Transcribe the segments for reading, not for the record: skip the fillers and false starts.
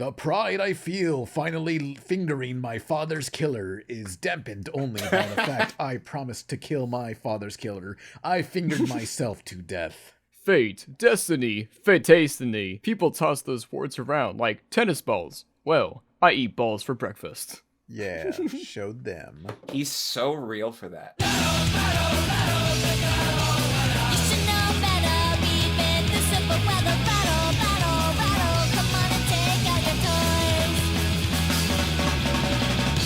The pride I feel finally fingering my father's killer is dampened only by the fact I promised to kill my father's killer. I fingered myself to death. Fate, destiny, fatastiny. People toss those words around like tennis balls. Well, I eat balls for breakfast. Yeah, showed them. He's so real for that.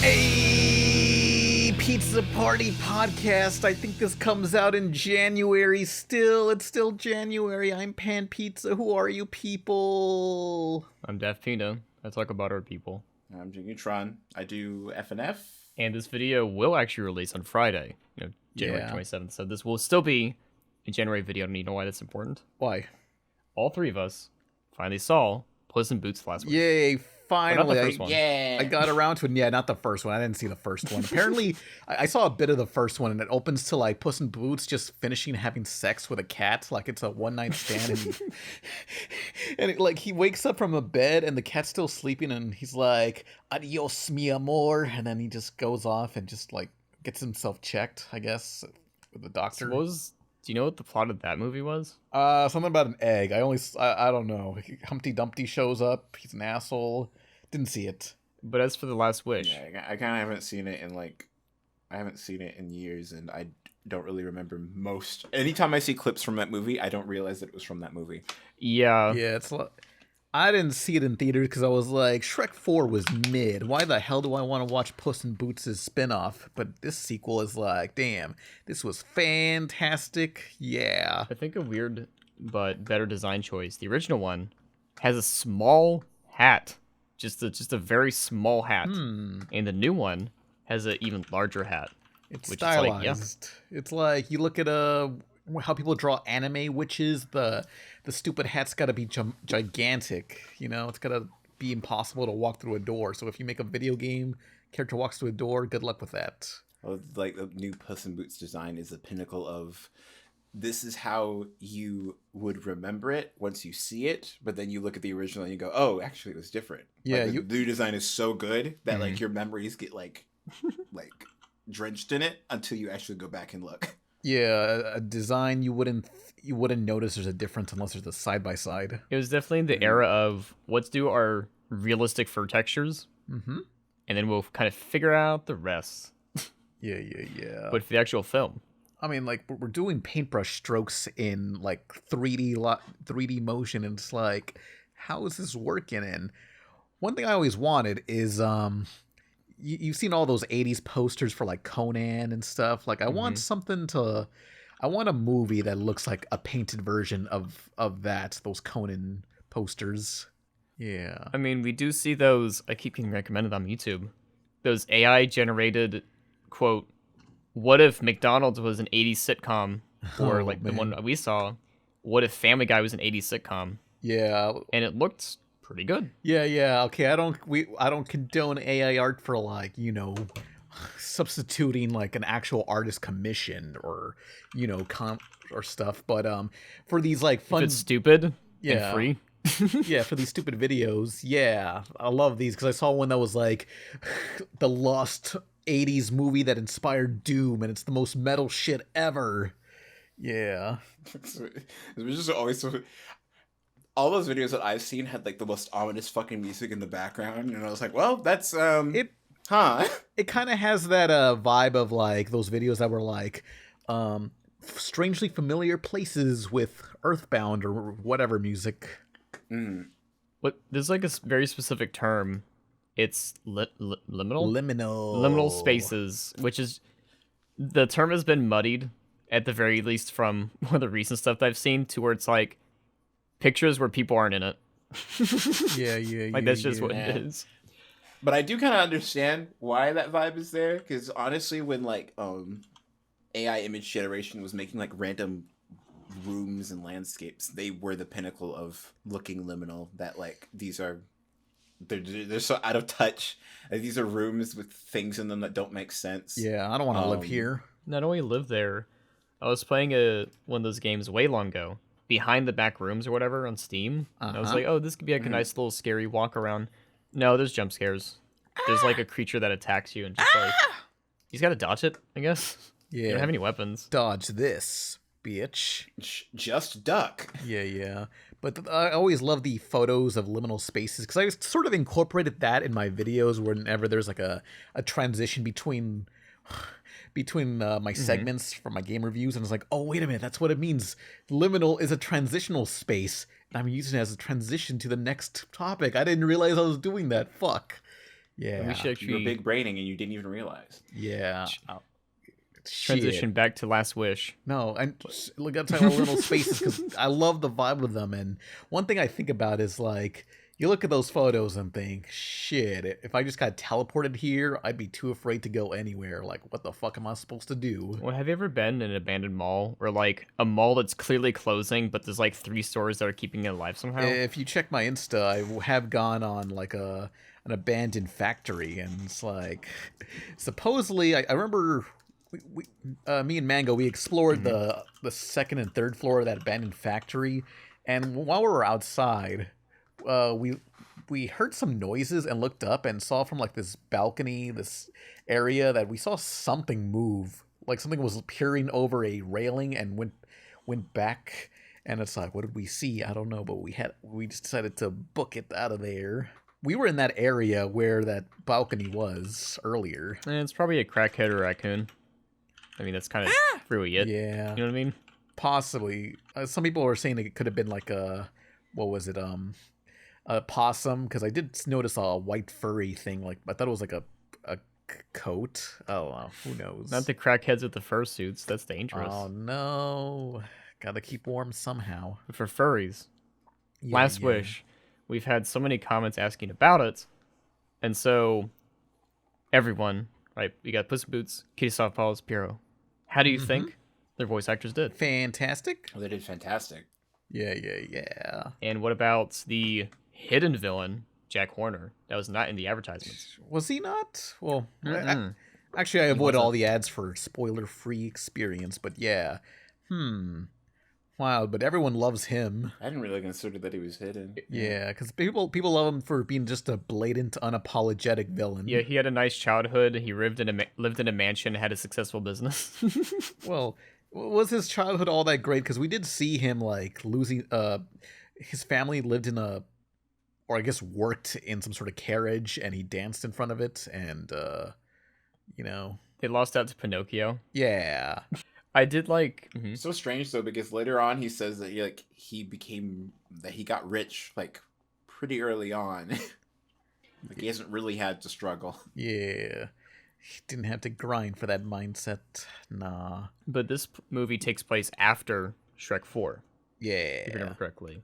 Hey, Pizza Party Podcast. I think this comes out in January still. It's still January. I'm Pan Pizza. Who are you people? I'm Daft Pina. I talk about our people. I'm Tron. I do FNF. And this video will actually release on Friday, January 27th. So this will still be a January video. And you know why that's important? Why? All three of us finally saw Puss in Boots last week. Yay, finally. But not the first one. Yeah. I got around to it. Yeah, not the first one. I didn't see the first one. Apparently, I saw a bit of the first one, and it opens to like Puss in Boots just finishing having sex with a cat, like it's a one-night stand. And he wakes up from a bed, and the cat's still sleeping, and he's like, "Adios, mi amor," and then he just goes off and just like gets himself checked, I guess, with the doctor. Do you know what the plot of that movie was? Something about an egg. I don't know. Humpty Dumpty shows up. He's an asshole. Didn't see it. But as for The Last Wish, Yeah, I kind of haven't seen it in years, and I don't really remember most. Anytime I see clips from that movie, I don't realize that it was from that movie. yeah, I didn't see it in theaters because I was like, Shrek 4 was mid. Why the hell do I want to watch Puss in Boots' spinoff? But this sequel is like, damn, this was fantastic. Yeah. I think a weird but better design choice. The original one has a small hat, just a very small hat, and the new one has an even larger hat. It's which stylized. is It's like you look at how people draw anime witches. The stupid hat's got to be gigantic. It's got to be impossible to walk through a door. So if you make a video game, character walks through a door, good luck with that. Well, like the new Puss in Boots design is the pinnacle of this is how you would remember it once you see it, but then you look at the original and you go, oh, actually it was different. Yeah, the new design is so good that like your memories get like drenched in it until you actually go back and look. Yeah, a design you wouldn't notice there's a difference unless there's a side by side. It was definitely the era of let's do our realistic fur textures, and then we'll kind of figure out the rest. Yeah. But for the actual film, I mean, like we're doing paintbrush strokes in like 3D motion, and it's like, how is this working? And one thing I always wanted is you've seen all those 80s posters for like Conan and stuff. Like I want I want a movie that looks like a painted version of those Conan posters. Yeah. I mean, we do see those. I keep getting recommended on YouTube. Those AI generated quote. What if McDonald's was an 80s sitcom, or the one we saw? What if Family Guy was an 80s sitcom? Yeah, and it looked pretty good. Yeah. Okay, I don't condone AI art for substituting like an actual artist commission or or stuff, but for these like fun, if it's stupid and free. Yeah, for these stupid videos. Yeah, I love these because I saw one that was like the lost 80s movie that inspired Doom, and it's the most metal shit ever. Yeah. It was just always so... All those videos that I've seen had like the most ominous fucking music in the background, and I was like, well, that's It kind of has that vibe of like those videos that were like strangely familiar places with Earthbound or whatever music. But there's like a very specific term. It's liminal spaces, which is the term has been muddied at the very least from one of the recent stuff that I've seen to where it's like pictures where people aren't in it. Yeah. Like that's just what it is. But I do kind of understand why that vibe is there, because honestly, when like AI image generation was making like random rooms and landscapes, they were the pinnacle of looking liminal. That like they're so out of touch. Like, these are rooms with things in them that don't make sense. Yeah, I don't want to live here. Not only live there, I was playing one of those games way long ago, Behind the Back Rooms or whatever on Steam. And I was like, oh, this could be like a nice little scary walk around. No, there's jump scares. There's like a creature that attacks you and just like he's got to dodge it, I guess. Yeah. You don't have any weapons. Dodge this, bitch. Just duck. Yeah. But I always love the photos of liminal spaces because I sort of incorporated that in my videos whenever there's like a transition between my segments for my game reviews, and it's like, oh, wait a minute, that's what it means. Liminal is a transitional space, and I'm using it as a transition to the next topic. I didn't realize I was doing that. Fuck. Yeah. We should actually... You were big braining and you didn't even realize. Yeah. Transition back to Last Wish. No, and look, I'm talking about little spaces because I love the vibe of them. And one thing I think about is like, you look at those photos and think, shit, if I just got teleported here, I'd be too afraid to go anywhere. Like, what the fuck am I supposed to do? Well, have you ever been in an abandoned mall or like a mall that's clearly closing, but there's like 3 stores that are keeping it alive somehow? If you check my Insta, I have gone on like an abandoned factory, and it's like, supposedly, I remember me and Mango, we explored the second and third floor of that abandoned factory, and while we were outside, we heard some noises and looked up and saw from like this balcony, this area, that we saw something move, like something was peering over a railing and went back, and it's like, what did we see? I don't know, but we just decided to book it out of there. We were in that area where that balcony was earlier. And it's probably a crackhead or a raccoon. I mean, that's kind of really it. Yeah. You know what I mean? Possibly. Some people were saying it could have been like a possum, because I did notice a white furry thing. Like, I thought it was like a coat. I don't know. Who knows? Not the crackheads with the fursuits. That's dangerous. Oh, no. Gotta keep warm somehow. But for furries, Yeah, Last Wish, we've had so many comments asking about it. And so, everyone, right? We got Puss in Boots, Kitty Softballs, Piero. How do you think their voice actors did? Fantastic. Oh, they did fantastic. Yeah. And what about the hidden villain, Jack Horner? That was not in the advertisements. Was he not? Well, actually, I avoid all the ads for spoiler-free experience, but yeah. Wow, but everyone loves him. I didn't really consider that he was hidden. Yeah, because people love him for being just a blatant, unapologetic villain. Yeah, he had a nice childhood. He lived in a mansion, had a successful business. Well, was his childhood all that great? Because we did see him like losing. His family lived in or I guess worked in some sort of carriage, and he danced in front of it, and They lost out to Pinocchio. Yeah. I did like. It's so strange though, because later on he says that he got rich like pretty early on. Like he hasn't really had to struggle. Yeah. He didn't have to grind for that mindset. Nah. But this movie takes place after Shrek 4. Yeah. If you remember correctly.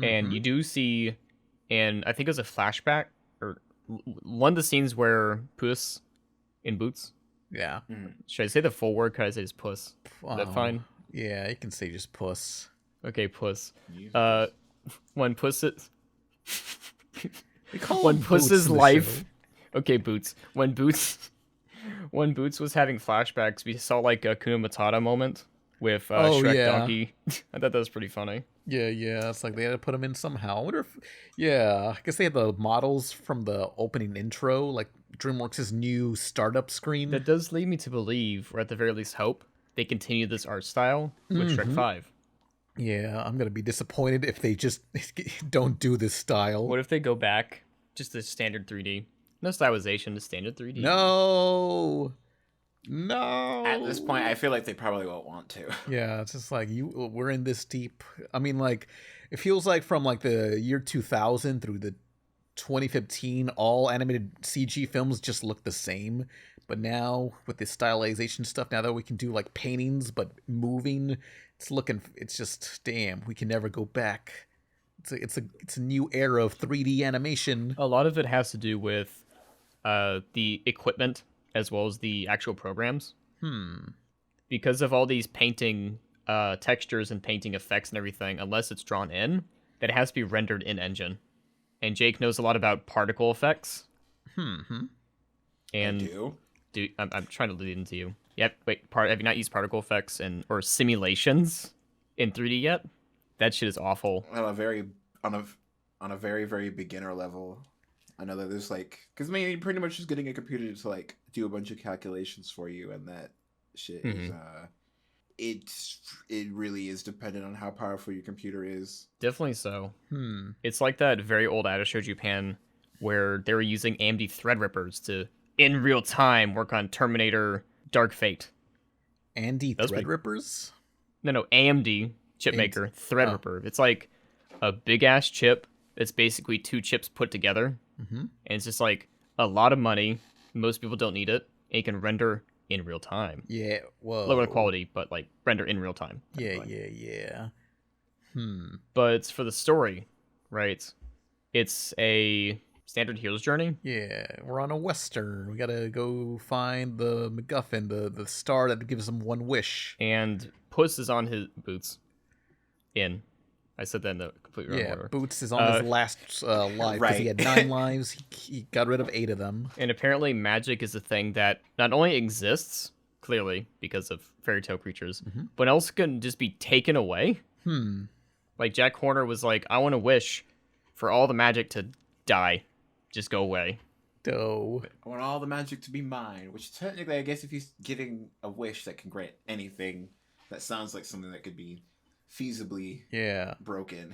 And you do see, and I think it was a flashback, or one of the scenes where Puss in Boots. Yeah. Should I say the full word? Could I say just Puss? Is that fine? Yeah, you can say just Puss. Okay, Puss. When Puss is... when Puss's life... Okay, Boots. When Boots was having flashbacks, we saw like a Kuna Matata moment with Shrek Donkey. I thought that was pretty funny. Yeah. It's like they had to put him in somehow. I wonder if... Yeah, I guess they had the models from the opening intro, like DreamWorks' new startup screen. That does lead me to believe, or at the very least hope, they continue this art style with Shrek 5. Yeah, I'm going to be disappointed if they just don't do this style. What if they go back just to standard 3D? No stylization, to standard 3D. No. At this point, I feel like they probably won't want to. Yeah, it's just like, we're in this deep. I mean, like, it feels like from like the year 2000 through the 2015, all animated CG films just look the same. But now with this stylization stuff, now that we can do like paintings but moving, it's just, damn, we can never go back. It's a new era of 3D animation. A lot of it has to do with the equipment as well as the actual programs. Because of all these painting textures and painting effects and everything, unless it's drawn in, that has to be rendered in engine. And Jake knows a lot about particle effects. And I do. I'm trying to lead into you. Yep. Wait. Have you not used particle effects or simulations in 3D yet? That shit is awful. On a very very beginner level. another. There's like, because I mean, you're pretty much just getting a computer to like do a bunch of calculations for you, and that shit is it really is dependent on how powerful your computer is. Definitely so. It's like that very old adage of Japan where they were using AMD Threadrippers to, in real time, work on Terminator Dark Fate. Andy Threadrippers? No, AMD chipmaker, Threadripper. It's like a big-ass chip that's basically 2 chips put together. And it's just like a lot of money. Most people don't need it. And you can render in real time. Yeah, whoa. Lower quality, but like render in real time. Yeah. But it's for the story, right? It's a standard hero's journey. Yeah, we're on a western. We gotta go find the MacGuffin, the star that gives him one wish. And Puss is on his boots. I said that in the complete wrong order. Boots is on his last life because he had 9 lives. He got rid of 8 of them. And apparently magic is a thing that not only exists, clearly, because of fairy tale creatures, but also can just be taken away. Like Jack Horner was like, I want to wish for all the magic to die. Just go away. Doe. I want all the magic to be mine, which technically, I guess if he's getting a wish that can grant anything, that sounds like something that could be feasibly broken.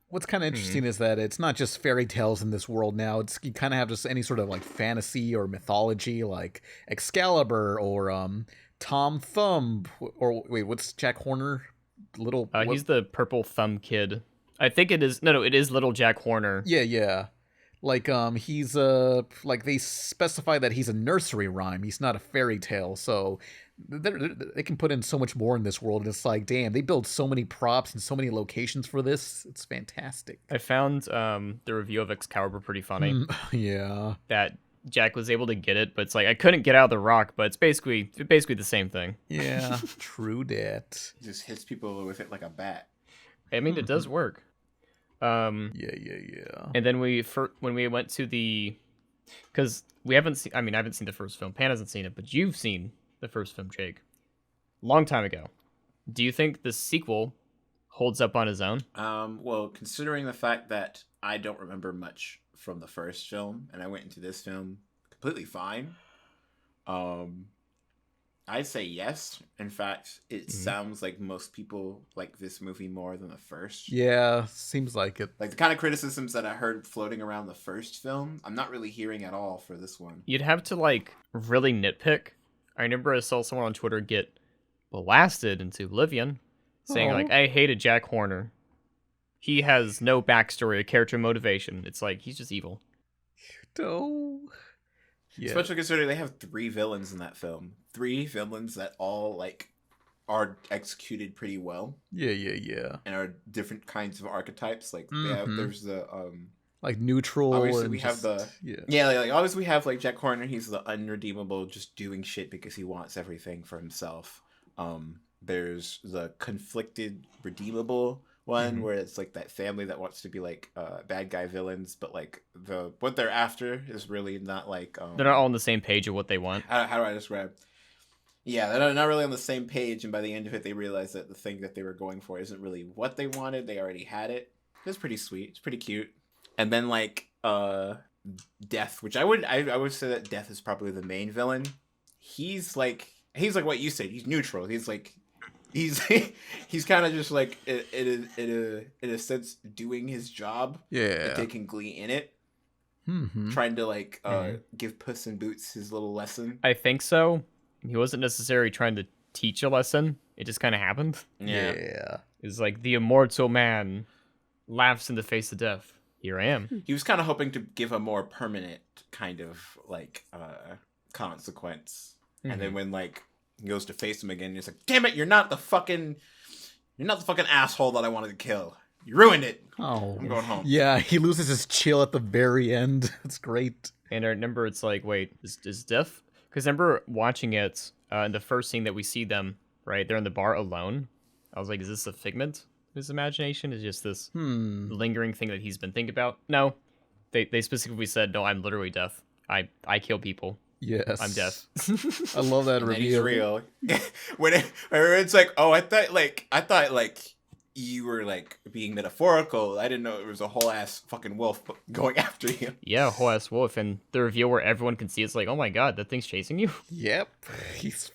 What's kind of interesting is that it's not just fairy tales in this world now. It's you kind of have just any sort of like fantasy or mythology, like Excalibur or Tom Thumb, or wait, what's Jack Horner? He's the purple thumb kid. I think it is. No, it is little Jack Horner. Yeah. Like he's like they specify that he's a nursery rhyme. He's not a fairy tale, so they can put in so much more in this world. And it's like, damn, they build so many props and so many locations for this. It's fantastic. I found the review of Excalibur pretty funny. Yeah. That Jack was able to get it, but it's like I couldn't get out of the rock, but it's basically the same thing. Yeah, true that. Just hits people with it like a bat. I mean, it does work. Yeah. And then when we went to because we haven't seen. I mean, I haven't seen the first film. Pan hasn't seen it, but you've seen the first film, Jake. Long time ago. Do you think the sequel holds up on his own? Well, considering the fact that I don't remember much from the first film, and I went into this film completely fine, I'd say yes. In fact, it sounds like most people like this movie more than the first. Yeah, seems like it. Like the kind of criticisms that I heard floating around the first film, I'm not really hearing at all for this one. You'd have to like really nitpick. I remember I saw someone on Twitter get blasted into Oblivion, saying like, I hated Jack Horner. He has no backstory or character motivation. It's like, he's just evil. No. Yeah. Especially considering they have 3 villains in that film. 3 villains that all like are executed pretty well. Yeah. And are different kinds of archetypes. Like there's the like neutral. Obviously, we have the like obviously we have like Jack Horner. He's the unredeemable, just doing shit because he wants everything for himself. There's the conflicted, redeemable one where it's like that family that wants to be like bad guy villains, but like what they're after is really not like they're not all on the same page of what they want. How do I describe? Yeah, they're not really on the same page, and by the end of it, they realize that the thing that they were going for isn't really what they wanted. They already had it. It's pretty sweet. It's pretty cute. And then like Death, which I would say that Death is probably the main villain. He's like what you said. He's neutral. He's kind of just like in a sense doing his job. Yeah, and taking glee in it. Trying to like give Puss in Boots his little lesson. I think so. He wasn't necessarily trying to teach a lesson. It just kind of happened. Yeah. It's like the immortal man laughs in the face of death. Here I am. He was kind of hoping to give a more permanent kind of like consequence. And then when like he goes to face him again, he's like, "Damn it, you're not the fucking asshole that I wanted to kill. You ruined it. Oh, I'm going home." Yeah, he loses his chill at the very end. It's great. And I remember it's like, wait, is Death? Because I remember watching it in the first scene that we see them, right? They're in the bar alone. I was like, is this a figment of his imagination? Is just this lingering thing that he's been thinking about? No. They specifically said, no, I'm literally Death. I kill people. Yes. I'm Death. I love that reveal. He's real. when it's like, oh, I thought you were like being metaphorical. I didn't know it was a whole ass fucking wolf going after you. Yeah, a whole ass wolf, and the reveal where everyone can see it's like, oh my god, that thing's chasing you. Yep. He's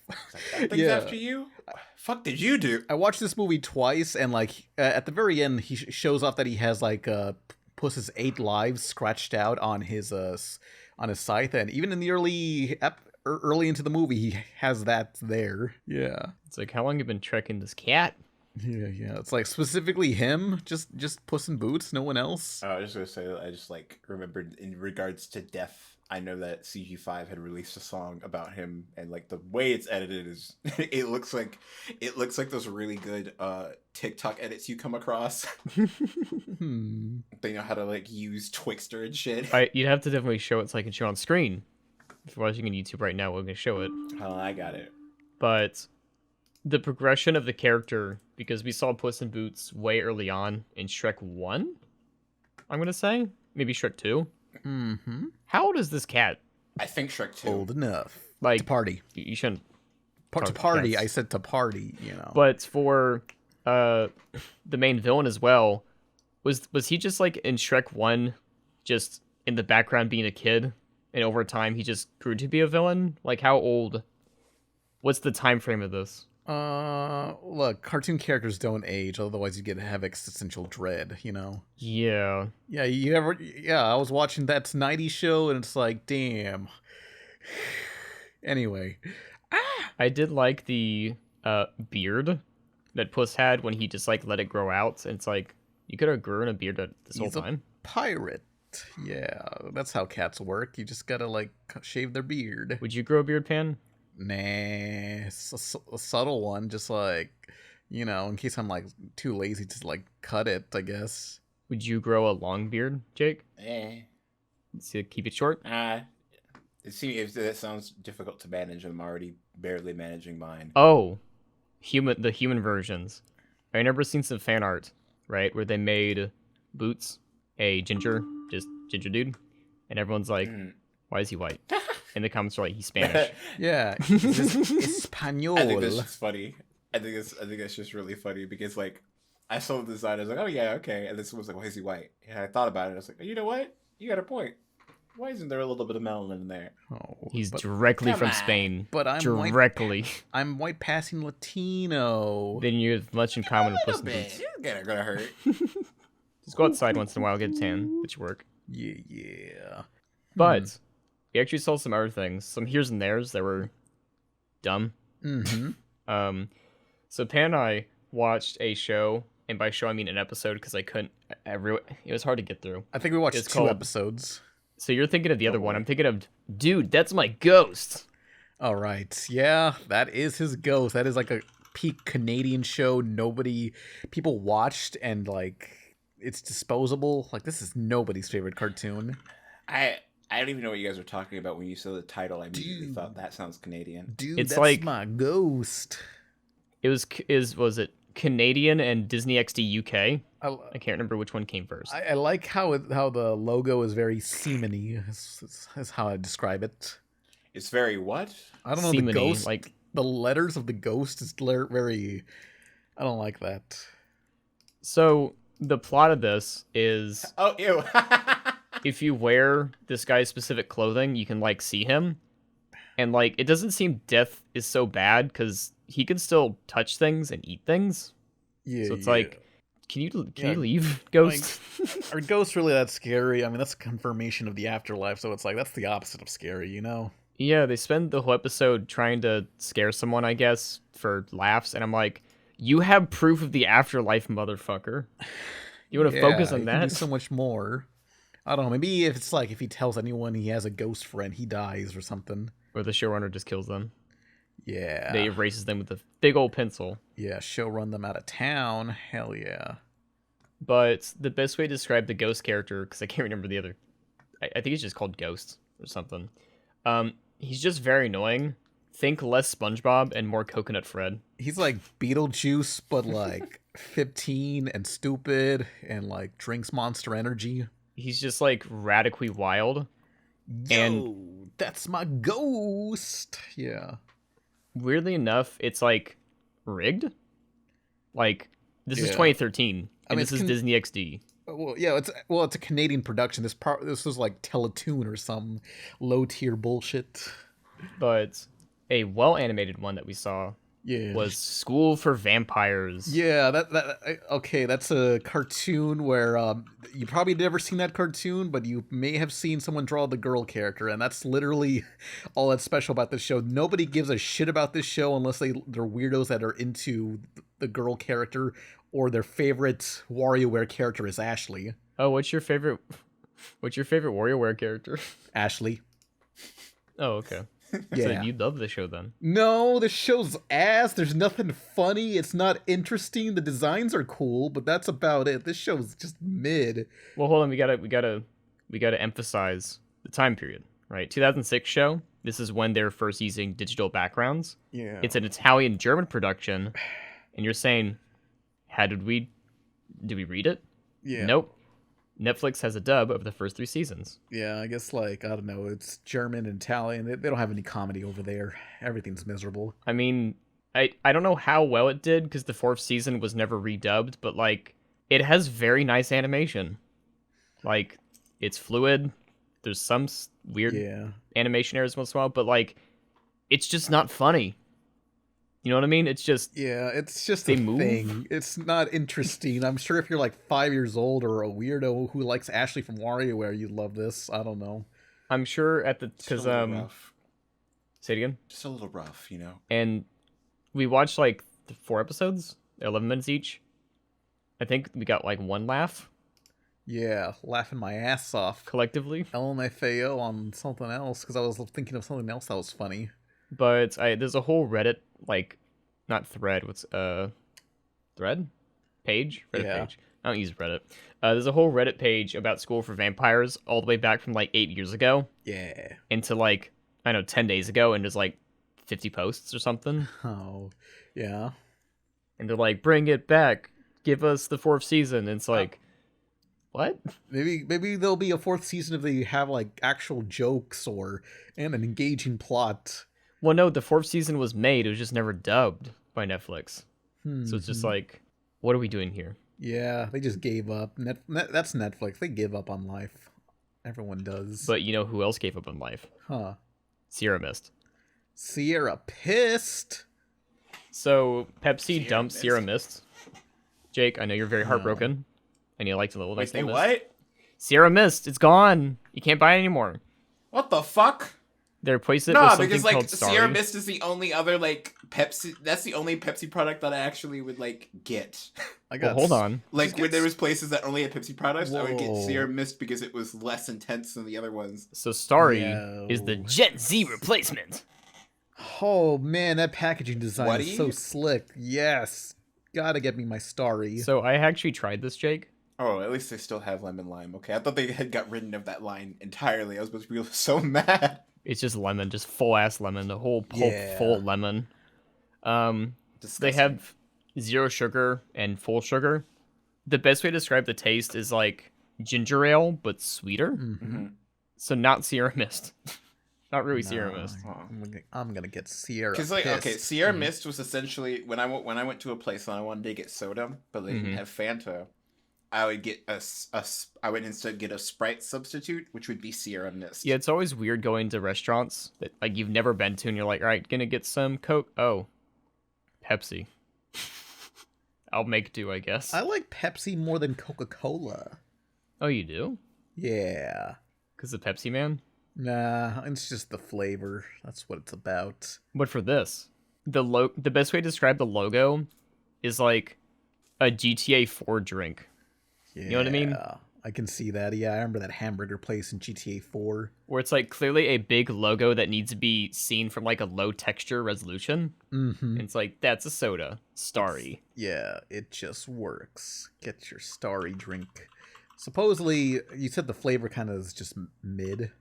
That thing's after you? Fuck did you do? I watched this movie twice, and like at the very end, he shows off that he has like Puss's 8 lives scratched out on his scythe, and even in the early into the movie, he has that there. Yeah. It's like, how long have you been trekking this cat? Yeah. It's like specifically him, just Puss in Boots, no one else. I was just gonna say that I just like remembered in regards to Death. I know that CG5 had released a song about him, and like the way it's edited is, it looks like those really good TikTok edits you come across. They know how to like use Twixtor and shit. You'd have to definitely show it so I can show on screen. If you're watching on YouTube right now, we're gonna show it. Oh, I got it. But the progression of the character, because we saw Puss in Boots way early on in Shrek 1, I'm gonna say, maybe Shrek 2. Mm-hmm. How old is this cat? I think Shrek 2. Old enough. Like to party. You shouldn't. To party. I said to party. But for the main villain as well, was he just like in Shrek 1, just in the background being a kid, and over time he just grew to be a villain? Like how old? What's the time frame of this? Look, cartoon characters don't age, otherwise you have existential dread, Yeah. Yeah, I was watching that 90s show, and it's like, damn. Anyway. I did like the beard that Puss had when he just, like, let it grow out. And it's like, you could have grown a beard this whole time. Pirate. Yeah, that's how cats work. You just gotta, like, shave their beard. Would you grow a beard, Pan? Nah, it's a subtle one, just like, in case I'm like too lazy to like cut it, I guess. Would you grow a long beard, Jake? So keep it short? If that sounds difficult to manage, I'm already barely managing mine. Oh, the human versions. I remember seeing some fan art, right, where they made Boots a ginger dude, and everyone's like, why is he white? In the comments are like, he's Spanish. Yeah, he's Espanol. I think that's just funny. I think that's just really funny because like I saw the design, I was like, oh yeah, okay, and this was like, why is he white? And I thought about it, I was like, you know what? You got a point. Why isn't there a little bit of melanin in there? Oh, he's directly from Spain. But I'm directly. I'm white passing Latino. Then you have much in common with Puss in Boots. It's gonna hurt. Just go outside once in a while, get a tan. That should work. Yeah. But we actually saw some other things, some here's and there's that were dumb. Mm-hmm. So Pan and I watched a show, and by show I mean an episode because I couldn't. It was hard to get through. I think we watched 2 episodes. So you're thinking of the other one. I'm thinking of, dude, that's my ghost. All right. Yeah, that is his ghost. That is like a peak Canadian show. People watched, and like it's disposable. Like this is nobody's favorite cartoon. I don't even know what you guys are talking about when you saw the title. I immediately thought that sounds Canadian. Dude, it's that's like my ghost. Was it Canadian and Disney XD UK? I can't remember which one came first. I like how the logo is very seamany. Is how I describe it. It's very what? I don't know. Seamany, the ghost, like the letters of the ghost, is very. I don't like that. So the plot of this is, oh ew. if you wear this guy's specific clothing, you can like see him, and like it doesn't seem death is so bad because he can still touch things and eat things. Yeah. So it's like, can you leave, ghost? Like, are ghosts really that scary? I mean, that's a confirmation of the afterlife. So it's like that's the opposite of scary, Yeah, they spend the whole episode trying to scare someone, I guess, for laughs, and I'm like, you have proof of the afterlife, motherfucker. You want to focus on that? Do so much more. I don't know. Maybe if he tells anyone he has a ghost friend, he dies or something. Or the showrunner just kills them. Yeah. They erases them with a big old pencil. Yeah, run them out of town. Hell yeah. But the best way to describe the ghost character, because I can't remember the other, I think it's just called Ghost or something. He's just very annoying. Think less SpongeBob and more Coconut Fred. He's like Beetlejuice, but like 15 and stupid and like drinks Monster Energy. He's just like radically wild. And that's my ghost. Yeah. Weirdly enough, it's like rigged. Like This is 2013, and this is Disney XD. Well, yeah, it's a Canadian production. This was like Teletoon or some low tier bullshit. But a well animated one that we saw was School for Vampires. Yeah, that's a cartoon where you probably never seen that cartoon, but you may have seen someone draw the girl character, and that's literally all that's special about this show. Nobody gives a shit about this show unless they're weirdos that are into the girl character, or their favorite WarioWare character is Ashley. Oh, what's your favorite WarioWare character? Ashley. Oh, okay. Yeah. So you love the show then? No, the show's ass. There's nothing funny. It's not interesting. The designs are cool, but that's about it. This show's just mid. Well, hold on. We gotta emphasize the time period, right? 2006 show. This is when they're first using digital backgrounds. Yeah. It's an Italian-German production, and you're saying, did we read it? Yeah. Nope. Netflix has a dub of the first 3 seasons. Yeah, I guess, I don't know, it's German and Italian. They don't have any comedy over there. Everything's miserable. I mean, I don't know how well it did, because the 4th season was never redubbed, but, it has very nice animation. It's fluid. There's some weird animation errors once in a while, but, it's just not funny. You know what I mean? It's just... Yeah, it's just a thing. It's not interesting. I'm sure if you're 5 years old or a weirdo who likes Ashley from WarioWare, you'd love this. I don't know. I'm sure because say it again? Just a little rough, you know? And we watched, 4 episodes, 11 minutes each. I think we got, 1 laugh. Yeah, laughing my ass off. Collectively. LMFAO on something else, because I was thinking of something else that was funny. But there's a whole Reddit, not thread, thread? Page? Reddit page. I don't use Reddit. There's a whole Reddit page about School for Vampires all the way back from 8 years ago. Yeah. Into 10 days ago, and there's 50 posts or something. Oh, yeah. And they're like, bring it back. Give us the 4th season. And it's what? Maybe there'll be a 4th season if they have actual jokes and an engaging plot. Well, no, the 4th season was made. It was just never dubbed by Netflix. So it's just what are we doing here? Yeah, they just gave up. That's Netflix. They give up on life. Everyone does. But you know who else gave up on life? Huh. Sierra Mist. Sierra pissed. So Pepsi dumped Sierra Mist. Jake, I know you're very heartbroken. And you like to little nice name. What? Sierra Mist, it's gone. You can't buy it anymore. What the fuck? They replaced it with something called Starry. Sierra Mist is the only other Pepsi. That's the only Pepsi product that I actually would get. Hold on. When there was places that only had Pepsi products, I would get Sierra Mist because it was less intense than the other ones. So Starry is the Gen Z replacement. Oh man, that packaging design is so slick. Yes, gotta get me my Starry. So I actually tried this, Jake. Oh, at least they still have lemon lime. Okay, I thought they had got rid of that line entirely. I was supposed to be so mad. It's just lemon, just full ass lemon, the whole pulp full lemon. They have 0 sugar and full sugar. The best way to describe the taste is ginger ale, but sweeter. Mm-hmm. So not Sierra Mist. Not really Sierra Mist. I'm gonna get Sierra. Because Sierra Mist was essentially when I went to a place and I wanted to get soda, but they didn't have Fanta. I would get I would instead get a Sprite substitute, which would be Sierra Mist. Yeah, it's always weird going to restaurants that you've never been to, and you're like, all right, gonna get some Coke. Oh, Pepsi. I'll make do, I guess. I like Pepsi more than Coca-Cola. Oh, you do? Yeah. Because the Pepsi man? Nah, it's just the flavor. That's what it's about. But for this, the best way to describe the logo is a GTA 4 drink. Yeah, you know what I mean? I can see that. Yeah, I remember that hamburger place in GTA 4. Where it's clearly a big logo that needs to be seen from a low texture resolution. Mm-hmm. And it's that's a soda. Starry. Yeah, it just works. Get your Starry drink. Supposedly, you said the flavor kind of is just mid.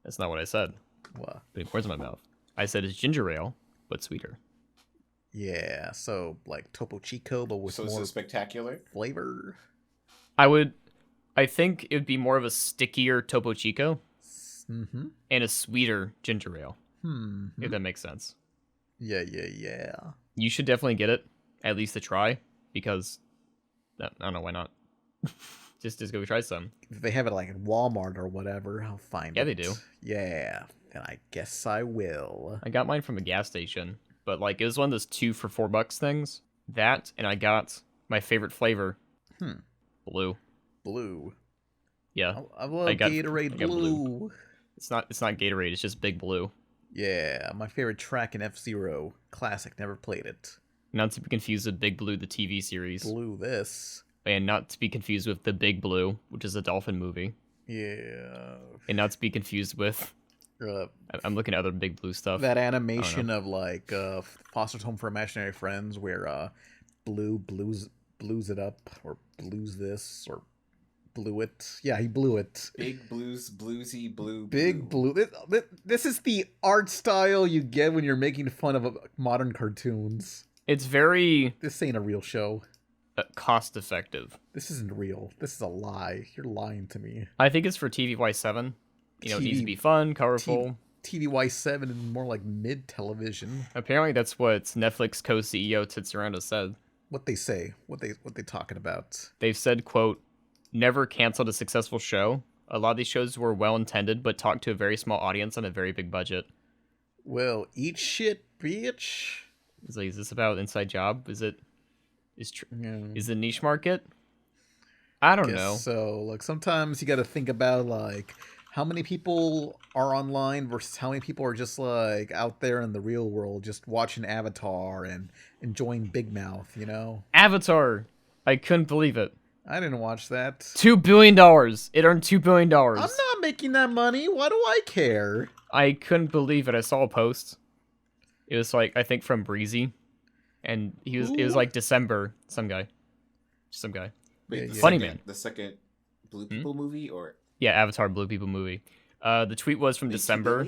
That's not what I said. What? Putting words in my mouth. I said it's ginger ale, but sweeter. Yeah, so Topo Chico, but with more spectacular flavor. I think it would be more of a stickier Topo Chico and a sweeter ginger ale. If that makes sense. Yeah. You should definitely get it, at least to try, because I don't know why not. just go try some. If they have it like at Walmart or whatever, I'll find it. Yeah, they do. Yeah, and I guess I will. I got mine from a gas station, but like it was one of those 2 for $4 things. That, and I got my favorite flavor. Blue. Blue. Yeah. I love Gatorade Blue. It's not Gatorade, it's just Big Blue. Yeah, my favorite track in F-Zero. Classic, never played it. Not to be confused with Big Blue, the TV series. Blue this. And not to be confused with The Big Blue, which is a dolphin movie. Yeah. And not to be confused with... I'm looking at other Big Blue stuff. That animation of like Foster's Home for Imaginary Friends where Blue blues it up, or blues this, or blew it. Yeah, he blew it. Big Blues, bluesy blue. Big Blue. This is the art style you get when you're making fun of modern cartoons. It's very... This ain't a real show. Cost effective. This isn't real. This is a lie. You're lying to me. I think it's for TVY7. You know, it needs to be fun, colorful. TVY7 and more like mid-television. Apparently that's what Netflix co-CEO Titsaranda said. What they say? What they talking about? They've said, quote, never canceled a successful show. A lot of these shows were well-intended, but talked to a very small audience on a very big budget. Well, eat shit, bitch. It's like, is this about Inside Job? Is it niche market? I don't know. So, like, sometimes you got to think about, like, how many people are online versus how many people are just, like, out there in the real world just watching Avatar and enjoying Big Mouth, you know? Avatar! I couldn't believe it. I didn't watch that. $2 billion! It earned $2 billion. I'm not making that money. Why do I care? I couldn't believe it. I saw a post. It was, like, I think from Breezy. And it was like December. Some guy. Wait, Funny Man. The second Blue People movie, or? Yeah, Avatar Blue People movie. The tweet was from December,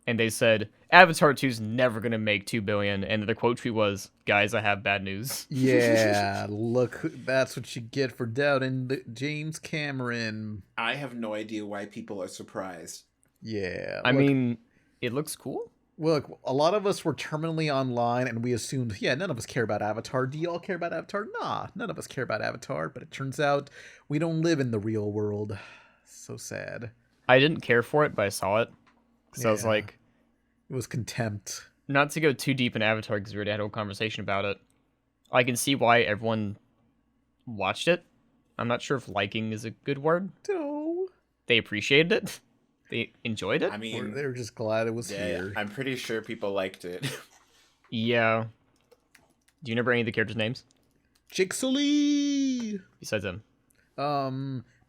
and they said, Avatar 2's never going to make $2 billion, and the quote tweet was, guys, I have bad news. Yeah, look, that's what you get for doubting James Cameron. I have no idea why people are surprised. Yeah. I mean, it looks cool. Well, look, a lot of us were terminally online, and we assumed, yeah, none of us care about Avatar. Do y'all care about Avatar? Nah, none of us care about Avatar, but it turns out we don't live in the real world. So sad. I didn't care for it, but I saw it. Because I was like... It was contempt. Not to go too deep in Avatar, because we already had a whole conversation about it. I can see why everyone watched it. I'm not sure if liking is a good word. No. They appreciated it. They enjoyed it? I mean... They were just glad it was here. I'm pretty sure people liked it. Yeah. Do you remember any of the characters' names? Jigsaw! Besides them.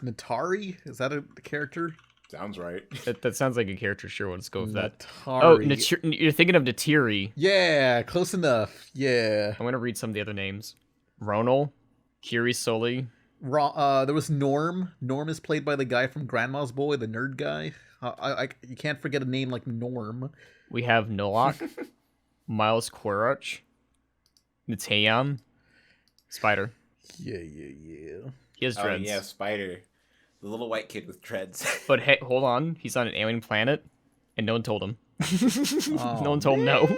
Natari? Is that a character? Sounds right. That sounds like a character. Sure, let's go with that. Natari. Oh, you're thinking of Natiri. Yeah, close enough. Yeah. I'm going to read some of the other names. Ronal, Kiri Soli. There was Norm. Norm is played by the guy from Grandma's Boy, the nerd guy. You can't forget a name like Norm. We have Nolak, Miles Quaritch, Nitayam, Spider. Yeah. He has dreads. Oh, yeah, Spider. The little white kid with dreads. But hey, hold on. He's on an alien planet, and no one told him. Oh, no one told him no.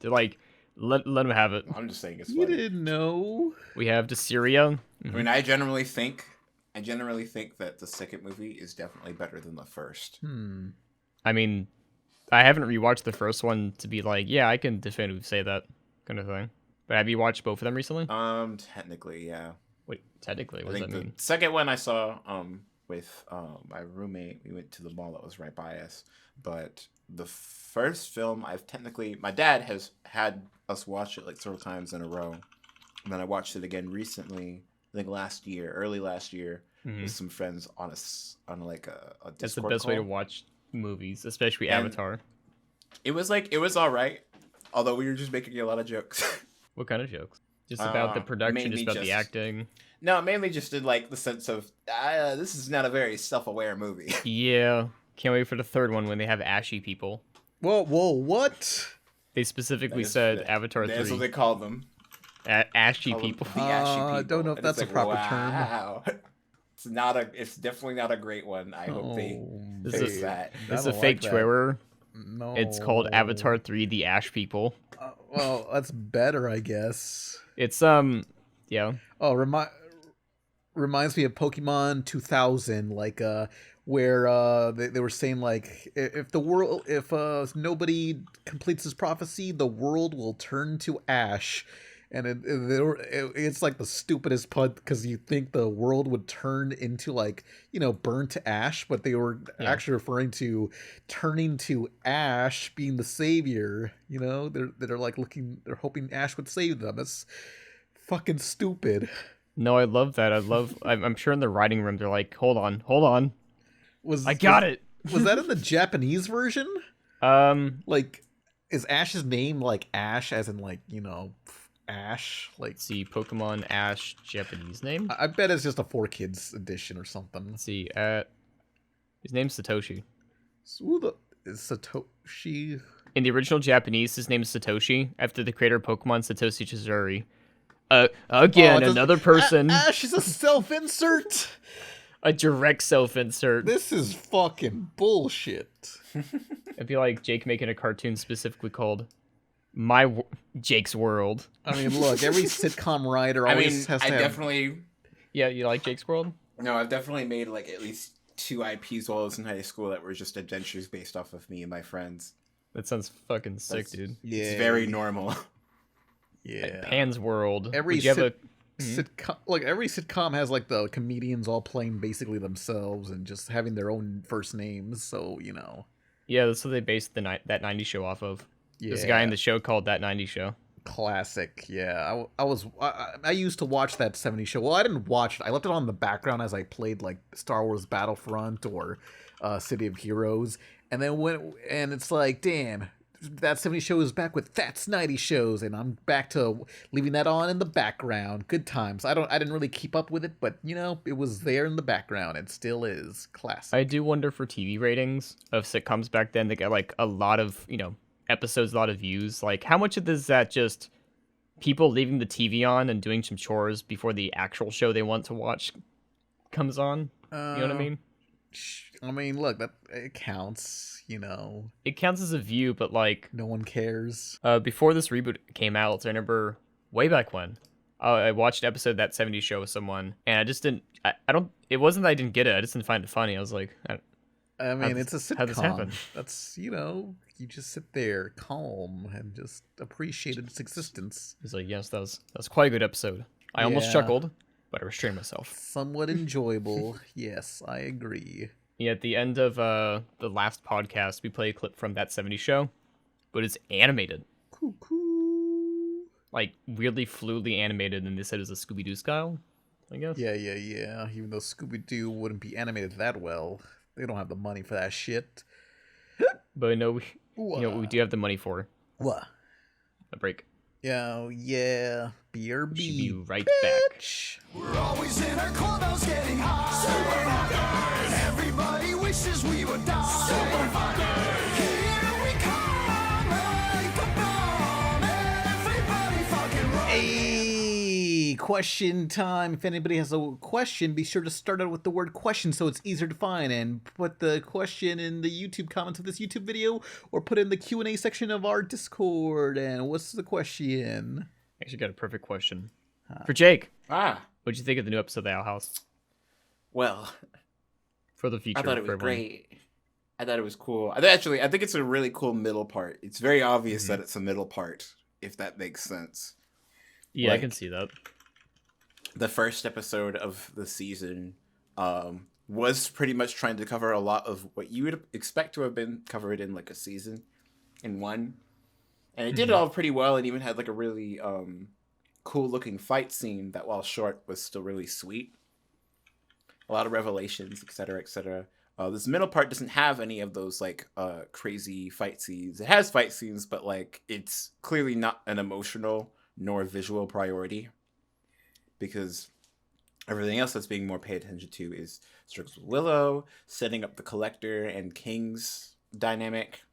They're like, let him have it. I'm just saying it's funny. You didn't know. We have Dessyria. I mean, I generally think that the second movie is definitely better than the first. I mean, I haven't rewatched the first one to be like, yeah, I can definitively say that kind of thing. But have you watched both of them recently? Technically, yeah. Wait, technically, what does that mean? The second one I saw with my roommate. We went to the mall that was right by us. But the first film, my dad has had us watch it like several times in a row. And then I watched it again recently, I think early last year, with some friends on a Discord. That's the best way to watch movies, especially Avatar. It was all right, although we were just making a lot of jokes. What kind of jokes? Just about the production, just about the acting? No, mainly just in like the sense of this is not a very self-aware movie. Yeah, can't wait for the third one when they have ashy people. Whoa, what? They specifically said Avatar 3. That's what they call them. Ashy people. The ashy people. I don't know if that's a proper term. It's definitely not a great one. I hope they fix that. This is a fake trailer. No. It's called Avatar 3: The Ash People. Well, that's better, I guess. It's yeah. Oh, reminds me of Pokemon 2000, like where they were saying like if nobody completes this prophecy, the world will turn to ash. And it's like the stupidest pun because you think the world would turn into like, burn to ash, but they were actually referring to turning to ash being the savior. They're like they're hoping Ash would save them. It's fucking stupid. No, I love that. I'm sure in the writing room they're like, hold on. I got it. Was that in the Japanese version? Like, is Ash's name like Ash as in like, Ash? Like, let's see, Pokemon Ash Japanese name? I bet it's just a 4Kids edition or something. Let's see, his name's Satoshi. Is Satoshi? In the original Japanese, his name is Satoshi, after the creator of Pokemon, Satoshi Chizuri. Another person. Ash is a self-insert. A direct self-insert. This is fucking bullshit. It'd be like Jake making a cartoon specifically called Jake's World. I mean, look, every sitcom writer always has to have... definitely... Yeah, you like Jake's World? No, I've definitely made like at least 2 IPs while I was in high school that were just adventures based off of me and my friends. That sounds fucking sick, dude. Yeah. It's very normal. Yeah. Like Pan's World. Every sitcom, like every sitcom has like the comedians all playing basically themselves and just having their own first names, so Yeah, that's what they based that 90s show off of. Yeah. There's a guy in the show called That 90s Show. Classic. Yeah. I used to watch that 70s show. Well, I didn't watch it. I left it on in the background as I played like Star Wars Battlefront or City of Heroes. And then it's like, damn, that 70s show is back with That's 90 shows, and I'm back to leaving that on in the background. Good times. I didn't really keep up with it, but it was there in the background. It still is classic. I do wonder for TV ratings of sitcoms back then. They got like a lot of episodes, a lot of views. Like, how much of this is that just people leaving the TV on and doing some chores before the actual show they want to watch comes on? You know what I mean? I mean, look, that it counts. It counts as a view, but like no one cares. Before this reboot came out, I remember way back when I watched an episode of That 70s Show with someone, and I just didn't. It wasn't that I didn't get it. I just didn't find it funny. I was like, I mean, it's a sitcom. How'd this happen? That's you just sit there calm and just appreciate its existence. He's like, yes, that was quite a good episode. I almost chuckled, but I restrained myself. Somewhat enjoyable. Yes, I agree. Yeah, at the end of the last podcast, we play a clip from That 70s Show, but it's animated. Cool. Like, weirdly fluidly animated, and they said it was a Scooby-Doo style, I guess. Yeah. Even though Scooby-Doo wouldn't be animated that well. They don't have the money for that shit. But I know we do have the money for. What? A break. Yeah. BRB. Should be right bitch. back. We're always in our clubhouse getting high. Super fuckers. Everybody wishes we would die. Super fuckers. Here we come like a bomb. Everybody fucking run. Hey, question time. If anybody has a question, be sure to start out with the word question so it's easier to find, and put the question in the YouTube comments of this YouTube video, or put it in the Q&A section of our Discord. And what's the question? Actually got a perfect question. For Jake. What'd you think of the new episode of The Owl House? Well, for the future. I thought it was great. I thought it was cool. I think it's a really cool middle part. It's very obvious that it's a middle part, if that makes sense. Yeah, I can see that. The first episode of the season was pretty much trying to cover a lot of what you would expect to have been covered in like a season in one. And it did it all pretty well, and even had like a really cool looking fight scene that, while short, was still really sweet. A lot of revelations, etc., etc. This middle part doesn't have any of those like crazy fight scenes. It has fight scenes, but like it's clearly not an emotional nor visual priority, because everything else that's being more paid attention to is struggles with Willow, setting up the Collector and King's dynamic,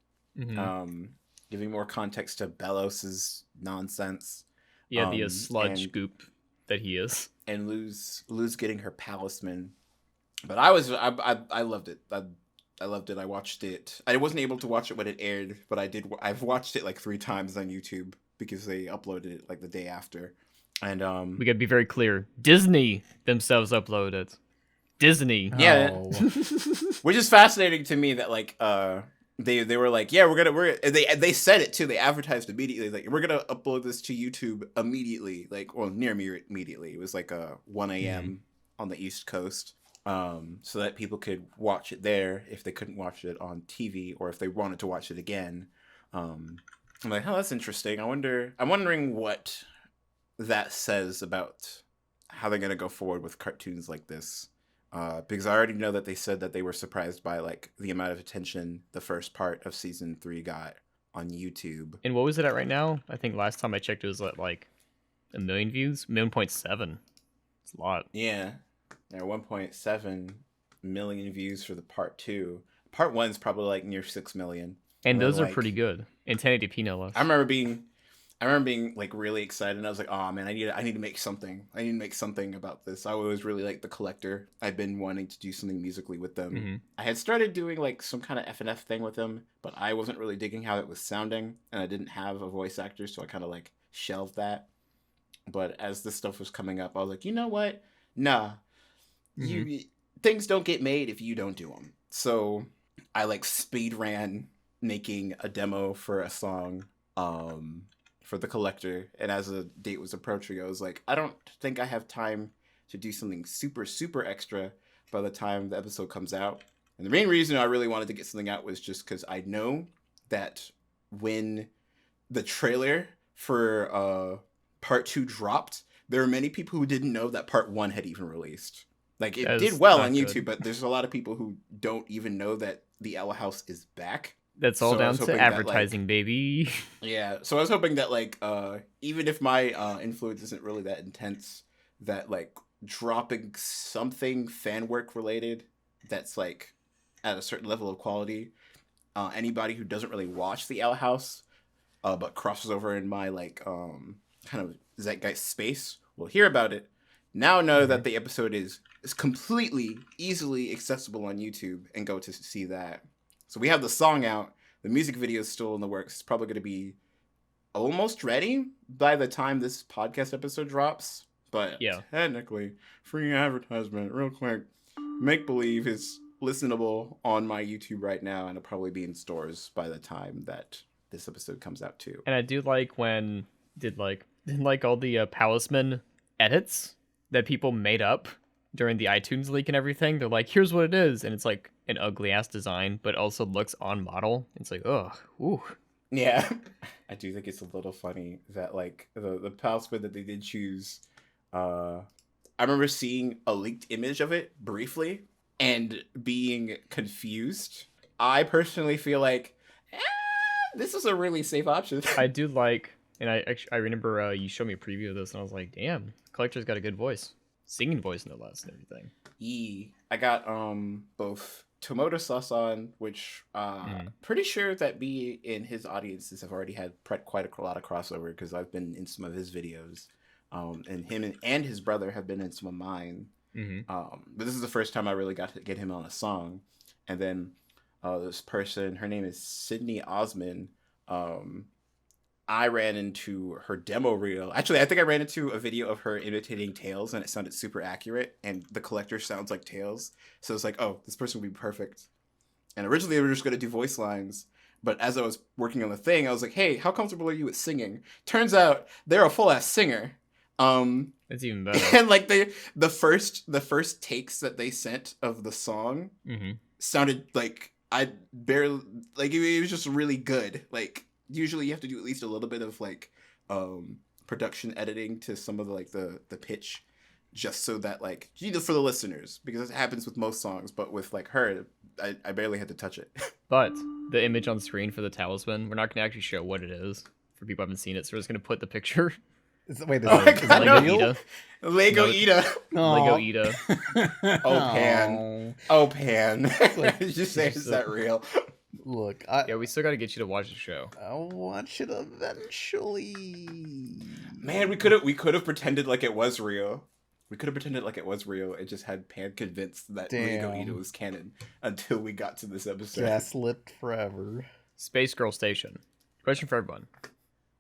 giving more context to Belos's nonsense. Yeah, the sludge goop that he is, and Luz getting her palisman. But I loved it. I loved it. I watched it. I wasn't able to watch it when it aired, but I did. I've watched it like 3 times on YouTube because they uploaded it like the day after. And We gotta be very clear. Disney themselves uploaded. Disney. Yeah. Oh. which is fascinating to me that like they were like, yeah, they said it too. They advertised immediately, like, we're gonna upload this to YouTube immediately, like, well, near me immediately. It was like 1 a.m. on the East Coast, so that people could watch it there if they couldn't watch it on TV, or if they wanted to watch it again. I'm like, oh, that's interesting. I'm wondering what that says about how they're gonna go forward with cartoons like this. Because I already know that they said that they were surprised by like the amount of attention the first part of season 3 got on YouTube. And what was it at right now? I think last time I checked it was at like 1 million views, 1.7. It's a lot. Yeah, there are 1.7 million views for the part 2. Part 1 is probably like near 6 million. And those are like, pretty good. In 1080p no less. I remember being like really excited, and I was like, oh man, I need to make something. I need to make something about this. I was really like The Collector. I'd been wanting to do something musically with them. Mm-hmm. I had started doing like some kind of F&F thing with them, but I wasn't really digging how it was sounding, and I didn't have a voice actor, so I kind of like shelved that. But as this stuff was coming up, I was like, you know what? Nah, things don't get made if you don't do them. So I like speed ran making a demo for a song. For The Collector, and as a date was approaching, I was like, I don't think I have time to do something super, super extra by the time the episode comes out. And the main reason I really wanted to get something out was just because I know that when the trailer for part 2 dropped, there were many people who didn't know that part 1 had even released. Like, it did well on YouTube, but there's a lot of people who don't even know that the Owl House is back. That's all down to advertising, baby. Yeah, so I was hoping that, like, even if my influence isn't really that intense, that, like, dropping something fan work related that's, like, at a certain level of quality, anybody who doesn't really watch the Owl House, but crosses over in my, like, kind of zeitgeist space will hear about it. Now know that the episode is completely, easily accessible on YouTube, and go to see that. So we have the song out. The music video is still in the works. It's probably going to be almost ready by the time this podcast episode drops. But technically, free advertisement, real quick. Make Believe is listenable on my YouTube right now, and it'll probably be in stores by the time that this episode comes out too. And I do like when did all the Palisman edits that people made up during the iTunes leak and everything. They're like, here's what it is, and it's like an ugly ass design, but also looks on model. It's like, ugh, ooh. Yeah, I do think it's a little funny that like the Palisman that they did choose. I remember seeing a leaked image of it briefly and being confused. I personally feel like this is a really safe option. I do like, and I remember you showed me a preview of this, and I was like, damn, Collector's got a good voice. Singing voice, no less, and everything. I got both tomato sauce on, which pretty sure that me and his audiences have already had quite a lot of crossover, because I've been in some of his videos, and him and his brother have been in some of mine. But this is the first time I really got to get him on a song. And then this person, her name is Sydney Osman. I ran into her demo reel. Actually, I think I ran into a video of her imitating Tails, and it sounded super accurate, and the Collector sounds like Tails. So it's like, oh, this person would be perfect. And originally they were just going to do voice lines, but as I was working on the thing, I was like, hey, how comfortable are you with singing? Turns out they're a full-ass singer. That's even better. And like the first takes that they sent of the song sounded like I barely, like, it was just really good. Like, usually you have to do at least a little bit of like production editing to some of the like the pitch, just so that, like, for the listeners, because it happens with most songs, but with like her, I barely had to touch it. But the image on screen for the talisman, we're not going to actually show what it is for people who haven't seen it, so we're just going to put the picture. Wait, oh my God, Lego no. Ida. Lego Ida. Lego Ida. Oh Pan. Like, just say, is that real? Look, yeah, we still got to get you to watch the show. I'll watch it eventually. Man, we could have pretended like it was real. We could have pretended like it was real and just had Pan convinced that Lego Ida was canon until we got to this episode. Gaslit forever. Space Girl Station. Question for everyone.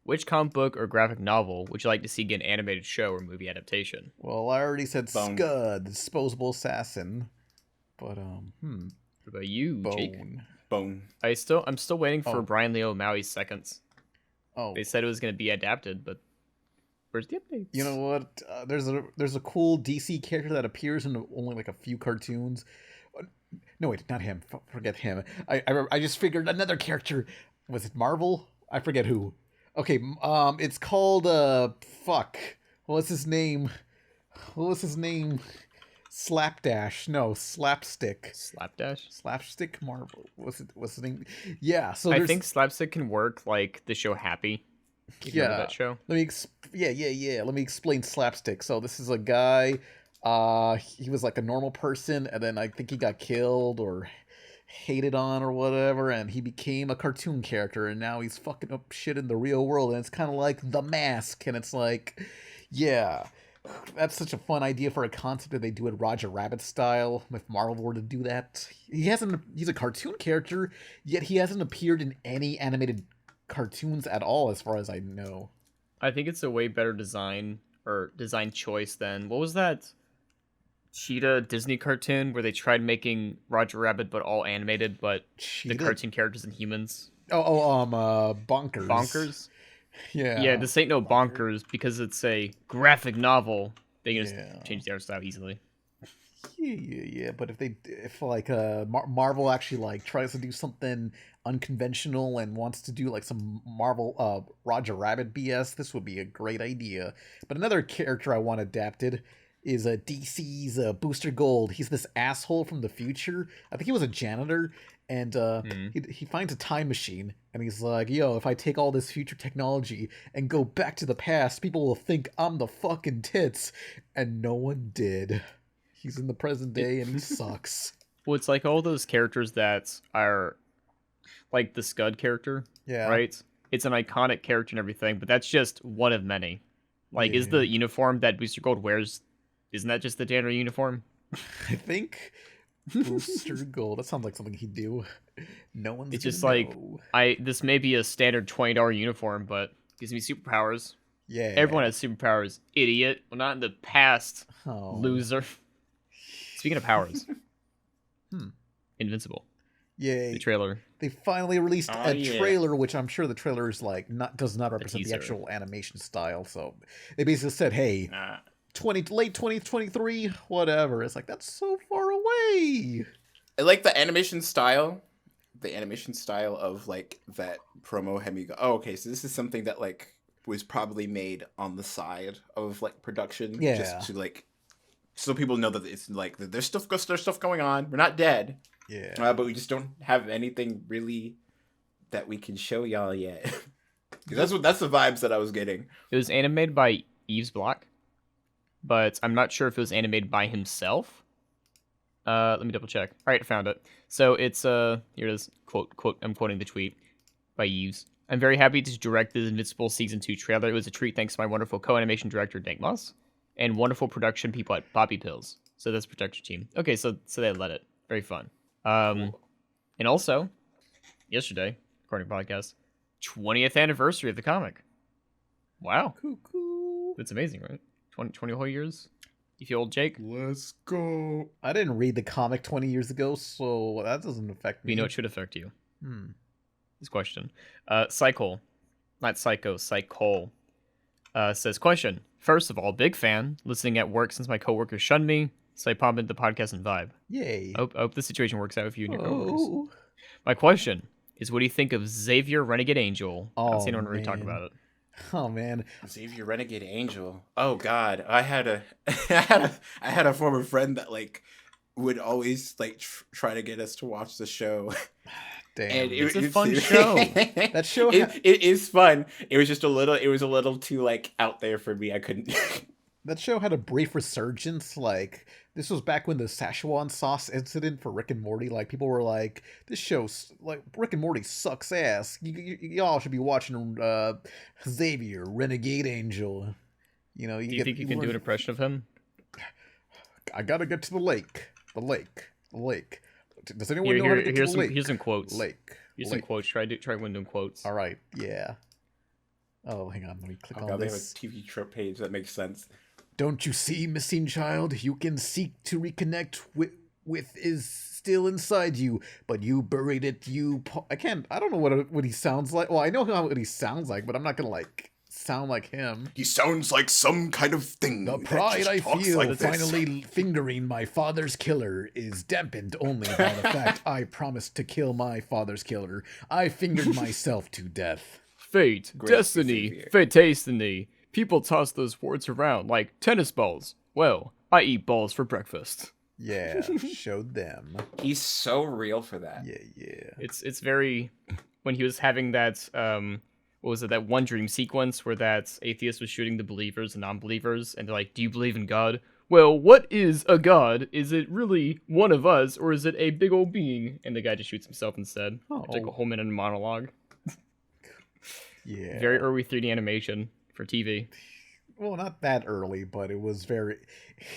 which comic book or graphic novel would you like to see get an animated show or movie adaptation? Well, I already said Bone. Scud, the disposable assassin. But What about you, Jake? Bone. I'm still waiting for Brian Lee O'Malley's seconds. Oh, They said it was going to be adapted, but where's the updates? you know what? There's a cool DC character that appears in only like a few cartoons. No, wait, not him. Forget him. I just figured another character. Was it Marvel? I forget who. Okay, it's called fuck. What's his name? Slapdash. No, Slapstick. Slapstick Marvel. What's the name? Yeah, so I think Slapstick can work like the show Happy. You remember that show? Let me explain Slapstick. So this is a guy. He was like a normal person, and then I think he got killed or hated on or whatever, and he became a cartoon character, and now he's fucking up shit in the real world, and it's kind of like The Mask, and it's like, yeah, that's such a fun idea for a concept if they do it Roger Rabbit style. If Marvel were to do that, he's a cartoon character, yet he hasn't appeared in any animated cartoons at all, as far as I know. I think it's a way better design choice than what was that Cheetah Disney cartoon where they tried making Roger Rabbit but all animated, but Cheetah? the cartoon characters and humans. Bonkers. Bonkers? Yeah, this ain't no bonkers because it's a graphic novel. They can just change the art style easily. Yeah. But if Marvel actually like tries to do something unconventional and wants to do like some Marvel Roger Rabbit BS, this would be a great idea. But another character I want adapted is DC's Booster Gold. He's this asshole from the future. I think he was a janitor, and he finds a time machine, and he's like, yo, if I take all this future technology and go back to the past, people will think I'm the fucking tits. And no one did. He's in the present day, and he sucks. Well, it's like all those characters that are like the Scud character, right? It's an iconic character and everything, but that's just one of many. Like, is the uniform that Booster Gold wears, isn't that just the janitor uniform? I think Booster Gold. That sounds like something he'd do. No one's. It's just know. like this may be a standard $20 uniform, but gives me superpowers. Yeah. Everyone has superpowers. Idiot. Well, not in the past. Oh. Loser. Speaking of powers, Invincible. Yay! The trailer. They finally released a trailer, which I'm sure the trailer is like does not represent the actual animation style. So they basically said, "Hey, late 2023, whatever." It's like that's so far away. I like the animation style. The animation style of like that promo had me go, "Oh, okay, so this is something that like was probably made on the side of like production, just to like so people know that it's like there's stuff going on. We're not dead." Yeah. But we just don't have anything really that we can show y'all yet. that's the vibes that I was getting. It was animated by Yves Block, but I'm not sure if it was animated by himself. Let me double check. All right, I found it. So it's here it is. Quote. I'm quoting the tweet by Yves. I'm very happy to direct the Invincible Season 2 trailer. It was a treat thanks to my wonderful co-animation director, Dank Moss, and wonderful production people at Bobby Pills. So that's production team. Okay, so they let it. Very fun. And also, yesterday, according to podcast, 20th anniversary of the comic. Wow. Cool. That's amazing, right? 20 whole years? You feel old, Jake? Let's go. I didn't read the comic 20 years ago, so that doesn't affect me. You know it should affect you. This question. Cycle. Not Psycho, Cycle. Says, question. First of all, big fan. Listening at work since my coworkers shunned me. So I pop into the podcast and vibe. Yay. Hope the situation works out with you and your coworkers. My question is, what do you think of Xavier Renegade Angel? I haven't seen anyone really talk about it. Oh man, Xavier Renegade Angel. Oh god, I had a former friend that like would always like try to get us to watch the show. Damn, and it's a fun show. That show it is fun. It was just a little too like out there for me. I couldn't. That show had a brief resurgence. Like, this was back when the Szechuan sauce incident for Rick and Morty. Like, people were like, this show's, like, Rick and Morty sucks ass. Y'all should be watching Xavier, Renegade Angel. You know, do you think you can do an impression of him? I gotta get to the lake. The lake. Does anyone know how to get to the lake? Here's some quotes. Lake. Here's some quotes. Try one of them quotes. All right, yeah. Oh, hang on. Let me click Oh on god, they have a this. TV trope page that makes sense. Don't you see, missing child? You can seek to reconnect with is still inside you, but you buried it. I can't. I don't know what he sounds like. Well, I know what he sounds like, but I'm not gonna like sound like him. He sounds like some kind of thing. The that pride just I talks feel like this. finally fingering my father's killer is dampened only by the fact I promised to kill my father's killer. I fingered myself to death. Fate, Great, destiny, Xavier. fate-destiny. People toss those words around like tennis balls. Well, I eat balls for breakfast. Yeah, showed them. He's so real for that. Yeah. It's very when he was having that what was it, that one dream sequence where that atheist was shooting the believers and non-believers, and they're like, do you believe in God? Well, what is a god? Is it really one of us, or is it a big old being? And the guy just shoots himself instead. Oh. It's like a whole minute monologue. Yeah. Very early 3D animation for TV. Well, not that early, but it was very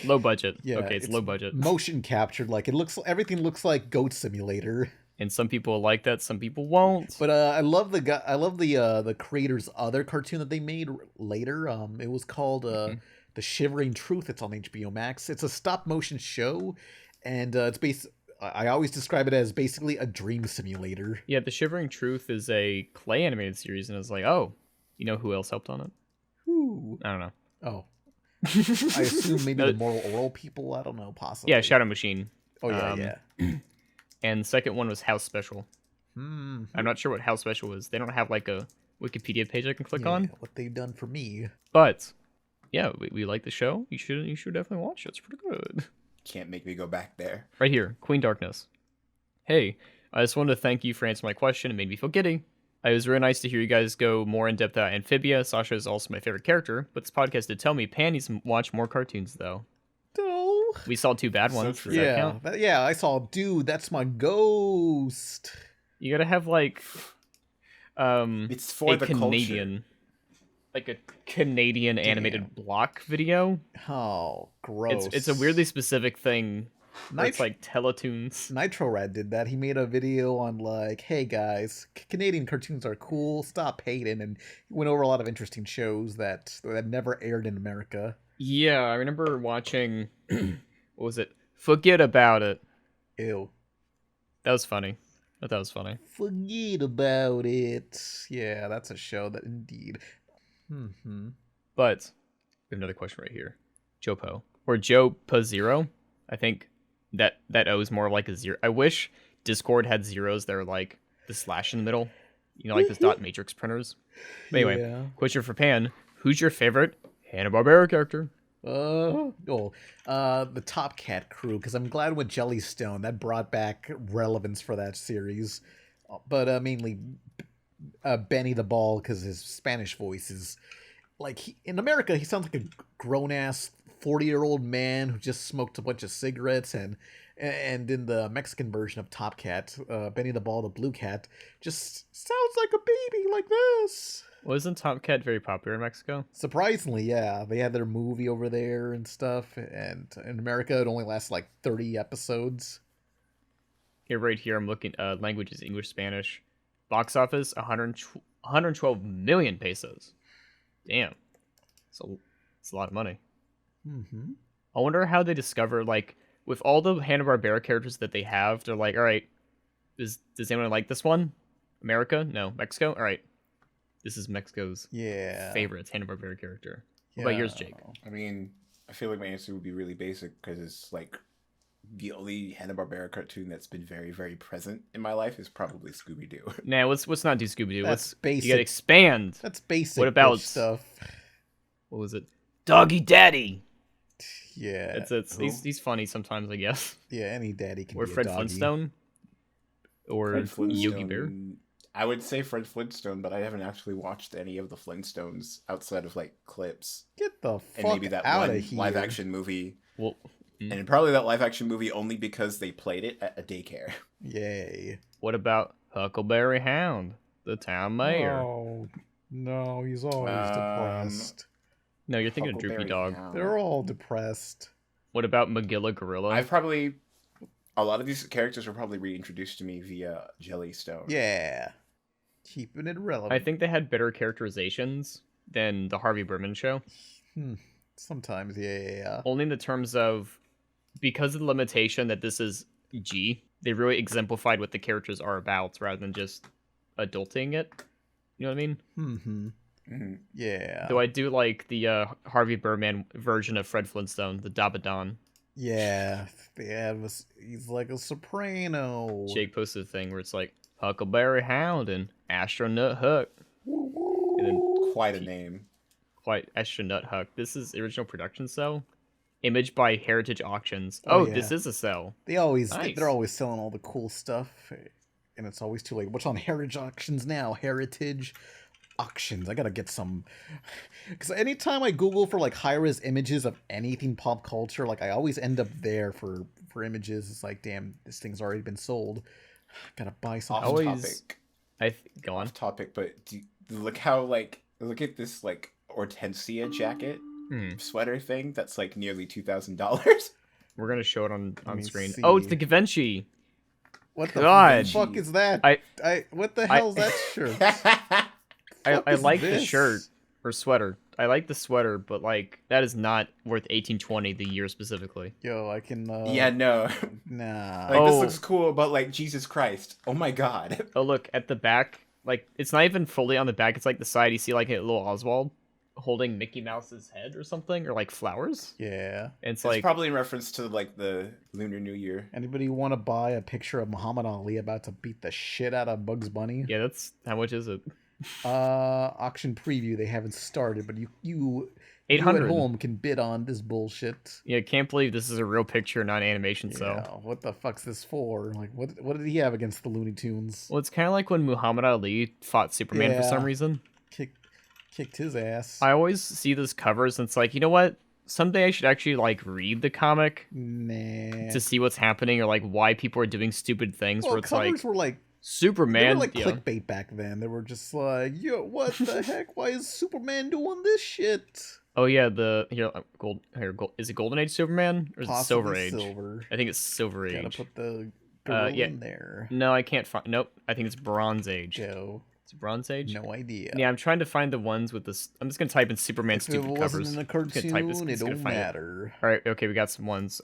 Low budget. Yeah, Okay, it's low budget. motion captured. Like everything looks like Goat Simulator. And some people like that, some people won't. But I love the guy. I love the creator's other cartoon that they made later. It was called The Shivering Truth. It's on HBO Max. It's a stop motion show, and it's based. I always describe it as basically a dream simulator. Yeah, The Shivering Truth is a clay animated series, and it's like, oh, you know who else helped on it? Ooh. I don't know. Oh. I assume maybe No. the Moral Oral people. I don't know. Possibly. Yeah, Shadow Machine. Oh yeah, yeah. And the second one was House Special. Hmm. I'm not sure what House Special is. They don't have like a Wikipedia page I can click on. What they've done for me. But yeah, we like the show. You should definitely watch it. It's pretty good. Can't make me go back there. Right here, Queen Darkness. Hey, I just wanted to thank you for answering my question. It made me feel giddy. It was really nice to hear you guys go more in depth at Amphibia. Sasha is also my favorite character, but this podcast did tell me Pan needs to watch more cartoons though. Oh. We saw 2 bad ones. true. Does that Yeah, count? yeah. I saw. Dude, that's my ghost. You gotta have like It's for a the Canadian, like a Canadian animated block video. Oh, gross. It's a weirdly specific thing. It's Nitro, like Teletoons. Nitro Rat did that. He made a video on like, hey guys, Canadian cartoons are cool. Stop hating, and he went over a lot of interesting shows that never aired in America. Yeah, I remember watching. What was it? Forget About It. Ew. That was funny. I thought that was funny. Forget about it. Yeah, that's a show that indeed. Hmm. But we have another question right here. Jopo or Joe Zero. I think that O is more like a 0. I wish Discord had zeros that are like the slash in the middle. You know, like this dot matrix printers. But anyway, Yeah. question for Pan. Who's your favorite Hannah Barbera character? The Top Cat crew, because I'm glad with Jellystone that brought back relevance for that series. But mainly Benny the Ball, because his Spanish voice is like in America he sounds like a grown ass 40-year-old man who just smoked a bunch of cigarettes, and in the Mexican version of Top Cat, Benny the Ball, the blue cat, just sounds like a baby like this. Wasn't Top Cat very popular in Mexico? Surprisingly, yeah. They had their movie over there and stuff, and in America it only lasts like 30 episodes. Here, right here, I'm looking. Language is English, Spanish. Box office 112 million pesos. Damn, so it's a lot of money. Mm-hmm. I wonder how they discover, like, with all the Hanna-Barbera characters that they have, they're like, all right, does anyone like this one? America? No. Mexico? All right. This is Mexico's favorite Hanna-Barbera character. What about yours, Jake? I mean, I feel like my answer would be really basic because it's like the only Hanna-Barbera cartoon that's been very, very present in my life is probably Scooby-Doo. Nah, let's not do Scooby-Doo. That's basic. You gotta expand. That's basic. What about bitch stuff? What was it? Doggy Daddy. Yeah. He's funny sometimes, I guess. Yeah, any daddy can Or be a Fred doggy. Flintstone. Or Yogi Bear. I would say Fred Flintstone, but I haven't actually watched any of the Flintstones outside of like clips Get the and fuck maybe that out one of here. live action movie. Well, And probably that live action movie only because they played it at a daycare. Yay. what about Huckleberry Hound, the town mayor? Oh, no, he's always depressed. No, you're thinking of Droopy Huckleberry Dog. Hound. They're all depressed. What about Magilla Gorilla? A lot of these characters were probably reintroduced to me via Jellystone. Yeah. Keeping it relevant. I think they had better characterizations than the Harvey Birdman show. Sometimes, yeah. Only in the terms of, because of the limitation that this is G, they really exemplified what the characters are about rather than just adulting it. You know what I mean? Mm-hmm. Yeah. Though I do like the Harvey Birdman version of Fred Flintstone, the Dabadon. Yeah. He's like a soprano. Jake posted a thing where it's like Huckleberry Hound and Astronaut Huck. And then Quite a name. Astronaut Huck. This is the original production cell. Imaged by Heritage Auctions. Yeah. This is a cell. They're always selling all the cool stuff, and it's always too late. What's on Heritage Auctions now? Heritage Auctions. I gotta get some, because anytime I Google for like high-res images of anything pop culture, like I always end up there for images. It's like, damn, this thing's already been sold. Gotta buy something. Go on. Off topic, but look at this like Hortensia jacket. Sweater thing that's like nearly $2,000. We're gonna show it on screen. see. Oh, it's the Givenchy. What the God. fuck is that? What the hell's that shirt? I like the this? shirt or sweater. I like the sweater, but like that is not worth 1820 the year specifically. Yo, I can. Yeah, no. Nah. Like this looks cool, but like Jesus Christ, oh my God. Oh look at the back. Like it's not even fully on the back. It's like the side. You see like a little Oswald holding Mickey Mouse's head or something, or like flowers. Yeah. And it's It's probably in reference to like the Lunar New Year. Anybody want to buy a picture of Muhammad Ali about to beat the shit out of Bugs Bunny? yeah. That's how much is it? Auction preview. They haven't started, but you 800 at home can bid on this bullshit. Yeah, can't believe this is a real picture, not animation. Yeah, So, what the fuck's this for? Like, what did he have against the Looney Tunes? well, it's kind of like when Muhammad Ali fought Superman for Yeah. some reason. Kicked his ass. I always see those covers, and it's like, you know what? Someday I should actually like read the comic Nah. to see what's happening, or like why people are doing stupid things. Well, where it's covers like were like Superman. they were like yeah. clickbait back then. They were just like, yo, what the heck? Why is Superman doing this shit? Oh yeah, gold. Is it Golden Age Superman or is it Silver Possibly Age? Silver. I think it's Silver Gotta Age. put the gorilla yeah. in there. No, I can't find. Nope, I think it's Bronze Age. Joe, It's Bronze Age. no idea. Yeah, I'm trying to find the ones with this. I'm just gonna type in Superman If it stupid wasn't covers. in a I'm just gonna type this, cartoon, it just gonna don't find it. matter. All right, okay, we got some ones.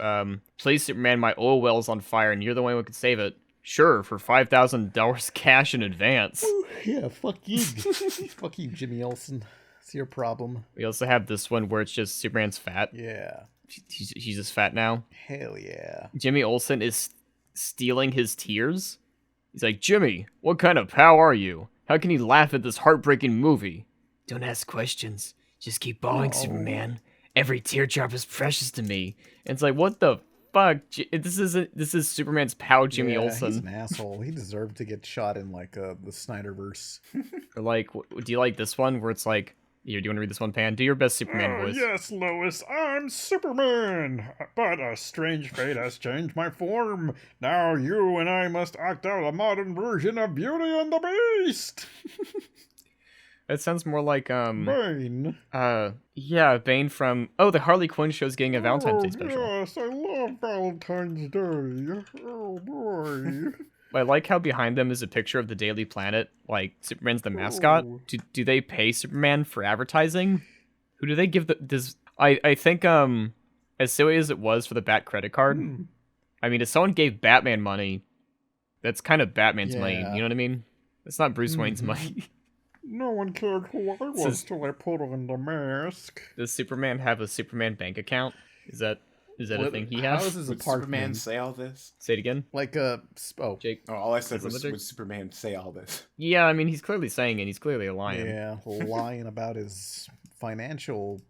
Please, Superman, my oil well's on fire, and you're the one who can save it. Sure, for $5,000 cash in advance. Yeah, fuck you. Fuck you, Jimmy Olsen. It's your problem. We also have this one where it's just Superman's fat. Yeah. He's just fat now. Hell yeah. Jimmy Olsen is stealing his tears. He's like, Jimmy, what kind of pal are you? How can you laugh at this heartbreaking movie? Don't ask questions. Just keep bawling, Superman. Every teardrop is precious to me. And it's like, what the fuck? This is Superman's pal, Jimmy Olsen. He's an asshole. He deserved to get shot in like the Snyderverse. Or like, do you like this one where it's like, here, do you want to read this one, Pan? Do your best Superman voice. Yes, Lois, I'm Superman. But a strange fate has changed my form. Now you and I must act out a modern version of Beauty and the Beast. It sounds more like Bane. yeah, Bane from the Harley Quinn show's getting a Valentine's Day special. Yes, I love Valentine's Day. Oh boy. I like how behind them is a picture of the Daily Planet, like Superman's the mascot. Oh. Do they pay Superman for advertising? Who do they give I think as silly as it was for the Bat credit card, I mean, if someone gave Batman money, that's kind of Batman's money, you know what I mean? It's not Bruce Wayne's money. No one cared who I was till I put on the mask. Does Superman have a Superman bank account? Is that a thing he has? How is his Would apartment? Superman say all this? Say it again. Like Jake. Oh, all I said Is it was, legit? would Superman say all this? Yeah, I mean, he's clearly saying it. He's clearly a lion. Yeah, lying about his financial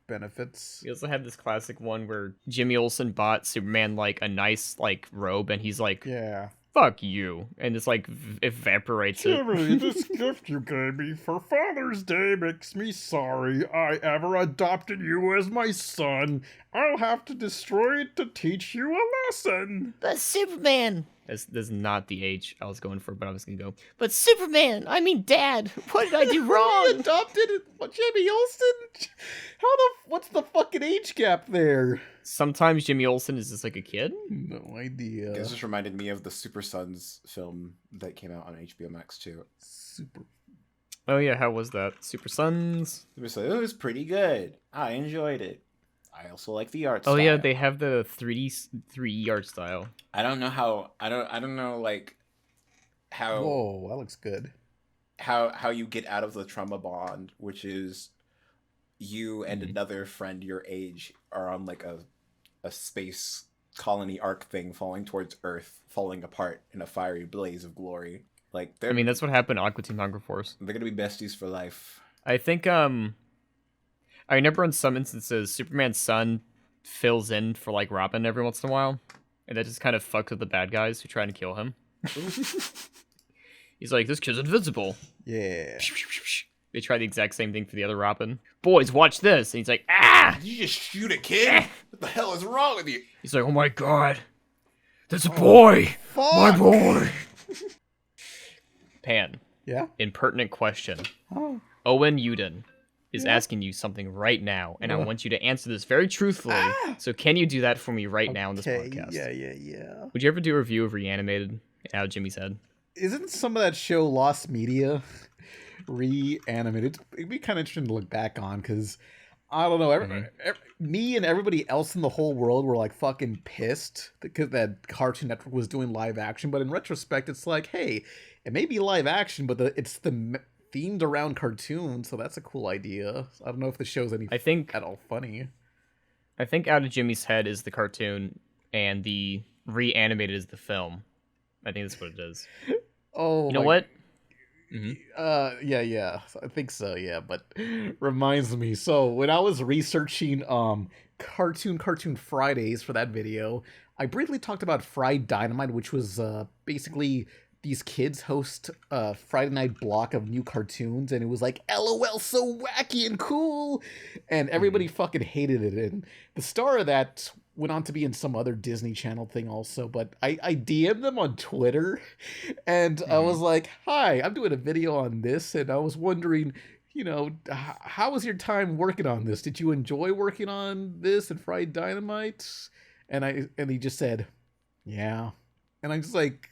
benefits. We also have this classic one where Jimmy Olsen bought Superman like a nice like robe, and he's like, Yeah. "Fuck you," and it's like evaporates it. Jimmy, this gift you gave me for Father's Day makes me sorry I ever adopted you as my son. I'll have to destroy it to teach you a lesson. But Superman, This is not the age I was going for, but I was gonna go. But Superman, I mean, Dad, what did I do wrong? You adopted Jimmy Olsen? What's the fucking age gap there? Sometimes Jimmy Olsen is just like a kid. No idea. This just reminded me of the Super Sons film that came out on HBO Max too. Oh yeah, how was that? Super Sons? It was pretty good. I enjoyed it. I also like the art style. Oh yeah, they have the 3D art style. I don't know how like how Whoa, that looks good. How you get out of the trauma bond, which is you and another friend your age are on like a space colony arc thing falling towards Earth, falling apart in a fiery blaze of glory. Like I mean, that's what happened to Aqua Team Hunger Force. They're gonna be besties for life. I think I remember in some instances Superman's son fills in for like Robin every once in a while, and that just kind of fucks with the bad guys who try to kill him. He's like, this kid's invincible. Yeah. They try the exact same thing for the other Robin. Boys, watch this. And he's like, ah! Did you just shoot a kid? What the hell is wrong with you? He's like, oh my god. There's a boy! Fuck! My boy! Pan. Yeah? Impertinent question. Oh. Owen Uden is asking you something right now, and I want you to answer this very truthfully. So can you do that for me right now in this podcast? Yeah. Would you ever do a review of Reanimated out of Jimmy's head? Isn't some of that show Lost Media reanimated? It'd be kind of interesting to look back on, because I don't know. Me and everybody else in the whole world were like fucking pissed because that Cartoon Network was doing live action. But in retrospect, it's like, hey, it may be live action, but it's themed around cartoons, so that's a cool idea. I don't know if the show's at all funny. I think Out of Jimmy's Head is the cartoon, and the Reanimated is the film. I think that's what it is. Oh, you know what? Yeah, I think so, yeah, but reminds me, so when I was researching Cartoon Fridays for that video, I briefly talked about Fried Dynamite, which was basically these kids host a Friday night block of new cartoons, and it was like, LOL, so wacky and cool, and everybody fucking hated it, and the star of that went on to be in some other Disney Channel thing also, but I DM'd them on Twitter, and I was like, hi, I'm doing a video on this, and I was wondering, you know, how was your time working on this? Did you enjoy working on this and Fried Dynamite? And he just said, yeah. And I just like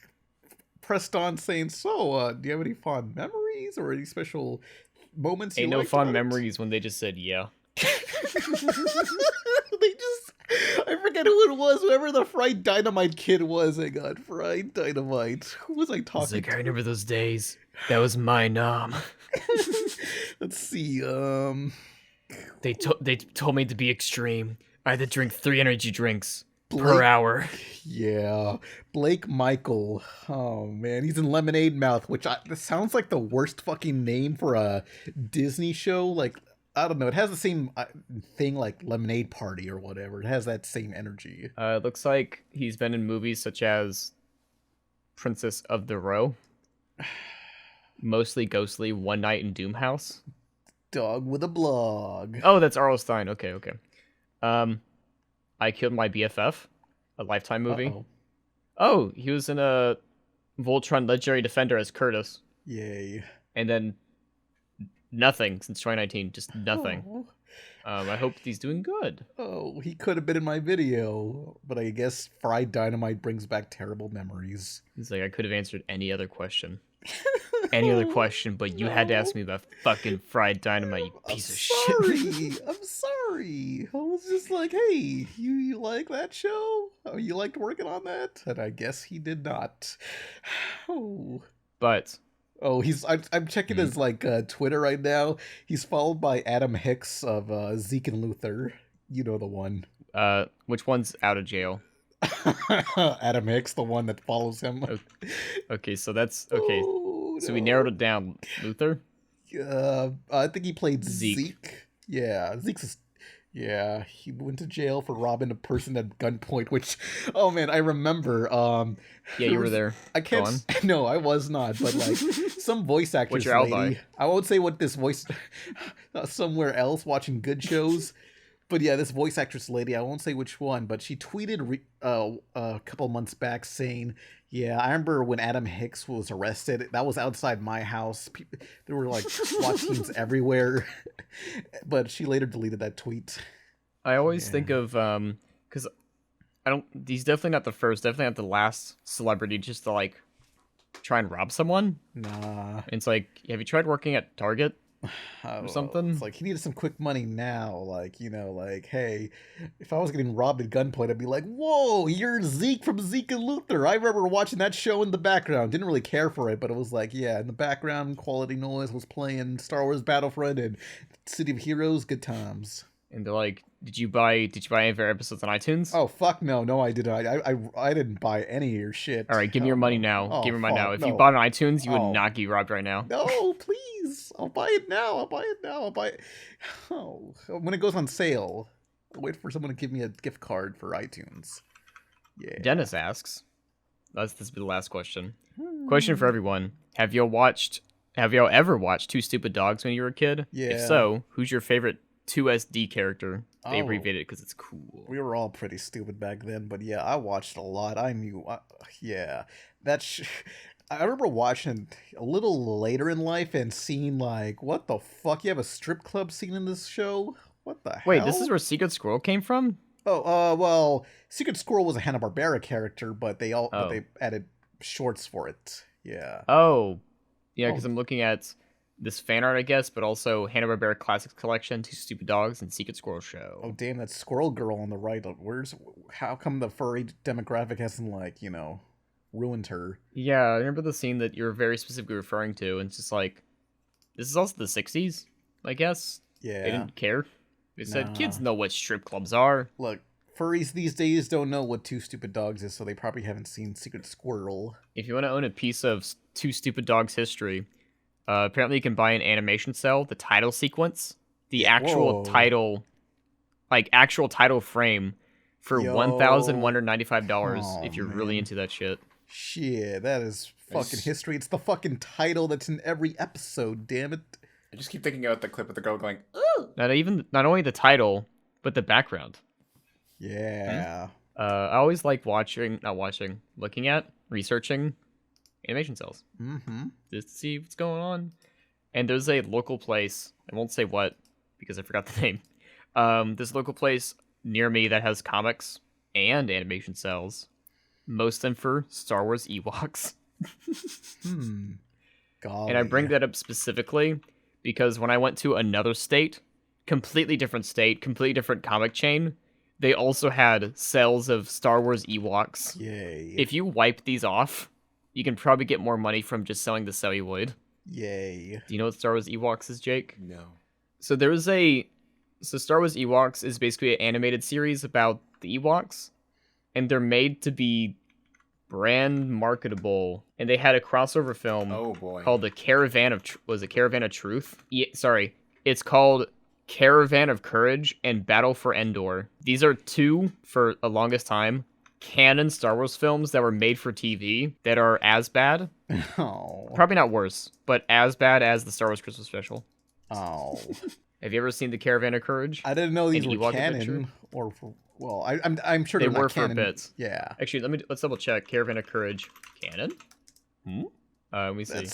pressed on saying, so, do you have any fond memories or any special moments? Ain't no fond memories when they just said, yeah. I forget who it was. Whoever the Fried Dynamite kid was, I got Fried Dynamite. Who was I talking to? I remember those days. That was my nom. Let's see. They told me to be extreme. I had to drink 3 energy drinks per hour. Yeah, Blake Michael. Oh man, he's in Lemonade Mouth, which this sounds like the worst fucking name for a Disney show. Like, I don't know. It has the same thing like Lemonade Party or whatever. It has that same energy. It looks like he's been in movies such as Princess of the Row, Mostly Ghostly, One Night in Doomhouse. Dog with a blog. Oh, that's R.L. Stein. Okay. I Killed My BFF, a Lifetime movie. Uh-oh. Oh, he was in a Voltron Legendary Defender as Curtis. Yay. And then nothing since 2019, just nothing. Oh. I hope he's doing good. Oh, he could have been in my video, but I guess Fried Dynamite brings back terrible memories. He's like, I could have answered any other question. Any other question, but you had to ask me about fucking Fried Dynamite, you piece of shit. I'm sorry. I was just like, hey, you like that show? Oh, you liked working on that? And I guess he did not. Oh. But oh, I'm checking his like Twitter right now. He's followed by Adam Hicks of Zeke and Luther. You know the one. Which one's out of jail? Adam Hicks, the one that follows him. Okay, so that's okay. Oh, so we narrowed it down. Luther? I think he played Zeke. Zeke. Yeah, yeah, he went to jail for robbing a person at gunpoint, which, oh man, I remember. Yeah, you were there. I can't. No, I was not. But like some voice actress What's your alibi? lady. I won't say what this voice. Somewhere else watching good shows. But yeah, this voice actress lady, I won't say which one, but she tweeted a couple months back saying, "Yeah, I remember when Adam Hicks was arrested. That was outside my house. There were like SWAT teams everywhere." But she later deleted that tweet. I always think of because he's definitely not the first, definitely not the last celebrity just to like try and rob someone. Nah. It's like, have you tried working at Target? Or something. It's like he needed some quick money now. Like, like, hey, if I was getting robbed at gunpoint, I'd be like, whoa, you're Zeke from Zeke and Luther. I remember watching that show in the background. Didn't really care for it, but it was like, yeah, in the background, quality noise was playing Star Wars Battlefront and City of Heroes. Good times. And they're like, did you buy any of our episodes on iTunes? Oh fuck no, I didn't. I didn't buy any of your shit. All right, give me your money now. Oh, give me my money now. If no. you bought on iTunes, you would not get robbed right now. No, please. I'll buy it now. I'll buy it. Oh, when it goes on sale. I'll wait for someone to give me a gift card for iTunes. Yeah. Dennis asks, this will be the last question. Question for everyone. Have y'all ever watched Two Stupid Dogs when you were a kid? Yeah. If so, who's your favorite 2SD character? They Oh. abbreviated it because it's cool. We were all pretty stupid back then, but yeah, I watched a lot. I knew, yeah. I remember watching a little later in life and seeing like, what the fuck? You have a strip club scene in this show? What the hell? Wait, this is where Secret Squirrel came from? Oh, well, Secret Squirrel was a Hanna Barbera character, but they added shorts for it. Yeah. Oh, yeah, because I'm looking at this fan art, I guess, but also Hanna-Barbera Classics Collection, Two Stupid Dogs, and Secret Squirrel Show. Oh, damn, that Squirrel Girl on the right. How come the furry demographic hasn't, like, ruined her? Yeah, I remember the scene that you're very specifically referring to, and it's just like, this is also the 60s, I guess. Yeah. They didn't care. They said, Nah. kids know what strip clubs are. Look, furries these days don't know what Two Stupid Dogs is, so they probably haven't seen Secret Squirrel. If you want to own a piece of Two Stupid Dogs history, apparently you can buy an animation cell, the title sequence, the actual title, actual title frame for $1,195 if you're really into that shit. Shit, that is fucking history. It's the fucking title that's in every episode, damn it. I just keep thinking about the clip of the girl going, ooh! Not only the title, but the background. Yeah. I always like looking at, researching animation cells. Mm-hmm. Just to see what's going on. And there's a local place, I won't say what, because I forgot the name. This local place near me that has comics and animation cells. Most of them for Star Wars Ewoks. Golly. And I bring that up specifically because when I went to another state, completely different comic chain, they also had cells of Star Wars Ewoks. Yay. If you wipe these off, you can probably get more money from just selling the celluloid. Yay. Do you know what Star Wars Ewoks is, Jake? No. So Star Wars Ewoks is basically an animated series about the Ewoks, and they're made to be brand marketable. And they had a crossover film called The Caravan of Caravan of Truth? It's called Caravan of Courage and Battle for Endor. These are two, for the longest time, canon Star Wars films that were made for TV that are as bad. Oh. Probably not worse, but as bad as the Star Wars Christmas special. Oh. Have you ever seen The Caravan of Courage? I didn't know these An were Ewok canon. adventure? Or for, well, I'm sure They they're were not for canon. bits. Yeah. Actually, let's double check. Caravan of Courage, canon? Let me see.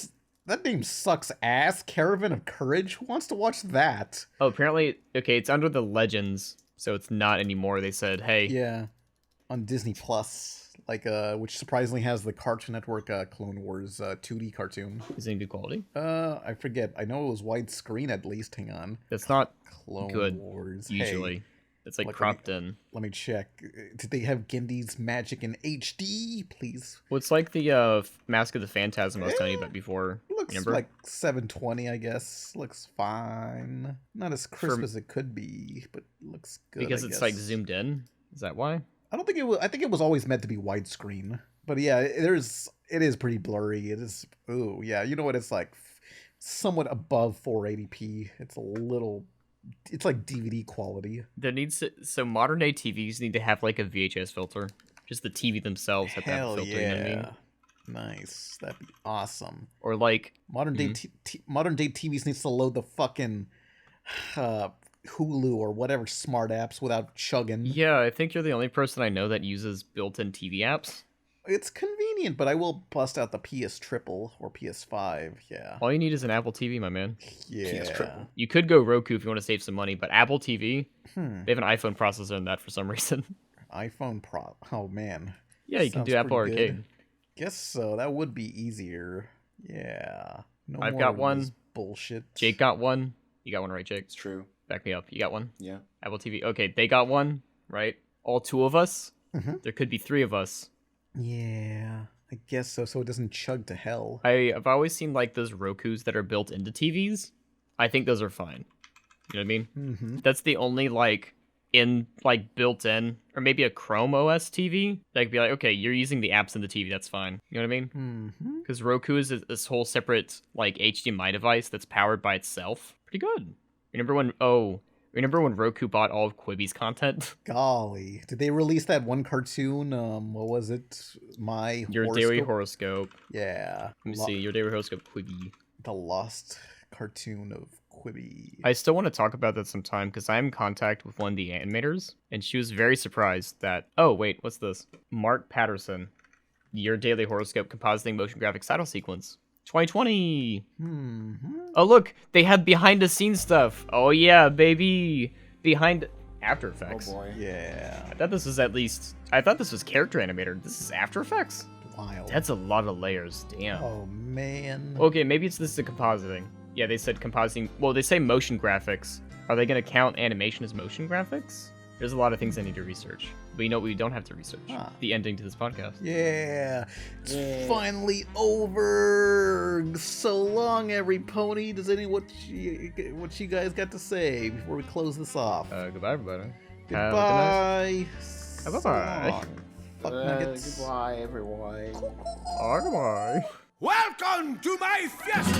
That name sucks ass. Caravan of Courage? Who wants to watch that? Oh, apparently, okay, it's under the Legends, so it's not anymore. They said, hey. Yeah. On Disney Plus, which surprisingly has the Cartoon Network Clone Wars 2D cartoon. Is it in good quality? I forget. I know it was widescreen at least. Hang on. That's not Clone good, Wars. usually. Hey, it's like look, cropped in. let me check. Did they have Gendy's Magic in HD? Please. Well, it's like the Mask of the Phantasm I was telling you about before. Looks Remember? like 720, I guess. Looks fine. Not as crisp as it could be, but looks good. Because I it's guess. like zoomed in? Is that why? I don't think it was. I think it was always meant to be widescreen. But yeah, it is pretty blurry. It is. Ooh, yeah. You know what? It's like somewhat above 480p. It's like DVD quality. So modern day TVs need to have like a VHS filter. Just the TV themselves have Hell that filter. You know what I mean? Nice. That'd be awesome. Or like Modern day TVs needs to load the fucking Hulu or whatever smart apps without chugging. Yeah, I think you're the only person I know that uses built-in TV apps. It's convenient, but I will bust out the PS Triple or PS5. Yeah. All you need is an Apple TV, my man. Yeah. Triple. You could go Roku if you want to save some money, but Apple TV, they have an iPhone processor in that for some reason. iPhone Pro. Oh man. Yeah, you can Sounds do Apple pretty good. Arcade. Guess so. That would be easier. Yeah. No I've more got of one. this bullshit. Jake got one. You got one, right, Jake? It's true. Back me up. You got one? Yeah. Apple TV. Okay, they got one, right? All two of us? Mhm. There could be three of us. Yeah. I guess so. So it doesn't chug to hell. I've always seen like those Rokus that are built into TVs. I think those are fine. You know what I mean? Mm-hmm. That's the only like built in, or maybe a Chrome OS TV. That could be like, okay, you're using the apps in the TV. That's fine. You know what I mean? Mm-hmm. Because Roku is this whole separate like HDMI device that's powered by itself. Pretty good. Remember when Roku bought all of Quibi's content? Golly. Did they release that one cartoon? What was it? Your Daily Horoscope. Yeah. Let me see. Your Daily Horoscope Quibi. The lost cartoon of Quibi. I still want to talk about that sometime because I'm in contact with one of the animators, and she was very surprised that. Oh wait, what's this? Mark Patterson, Your Daily Horoscope compositing motion graphics title sequence, 2020. Mm-hmm. Oh look, they had behind the scenes stuff. Oh yeah, baby, behind After Effects. Oh boy. Yeah. I thought this was character animator. This is After Effects. Wild. That's a lot of layers. Damn. Oh man. Okay, maybe it's this is compositing. Yeah, they said compositing. Well, they say motion graphics. Are they going to count animation as motion graphics? There's a lot of things I need to research. But you know what we don't have to research? Huh. The ending to this podcast. Yeah. It's Yeah. finally over. So long, every pony. Does what you guys got to say before we close this off? Goodbye, everybody. Goodbye. Bye-bye. So long. Fuck nuggets. Goodbye, everyone. Oh, goodbye. Welcome to my fiesta!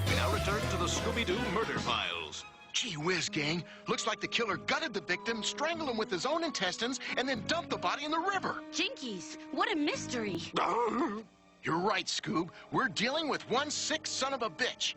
We now return to the Scooby-Doo murder files. Gee whiz, gang. Looks like the killer gutted the victim, strangled him with his own intestines, and then dumped the body in the river. Jinkies, what a mystery. You're right, Scoob. We're dealing with one sick son of a bitch.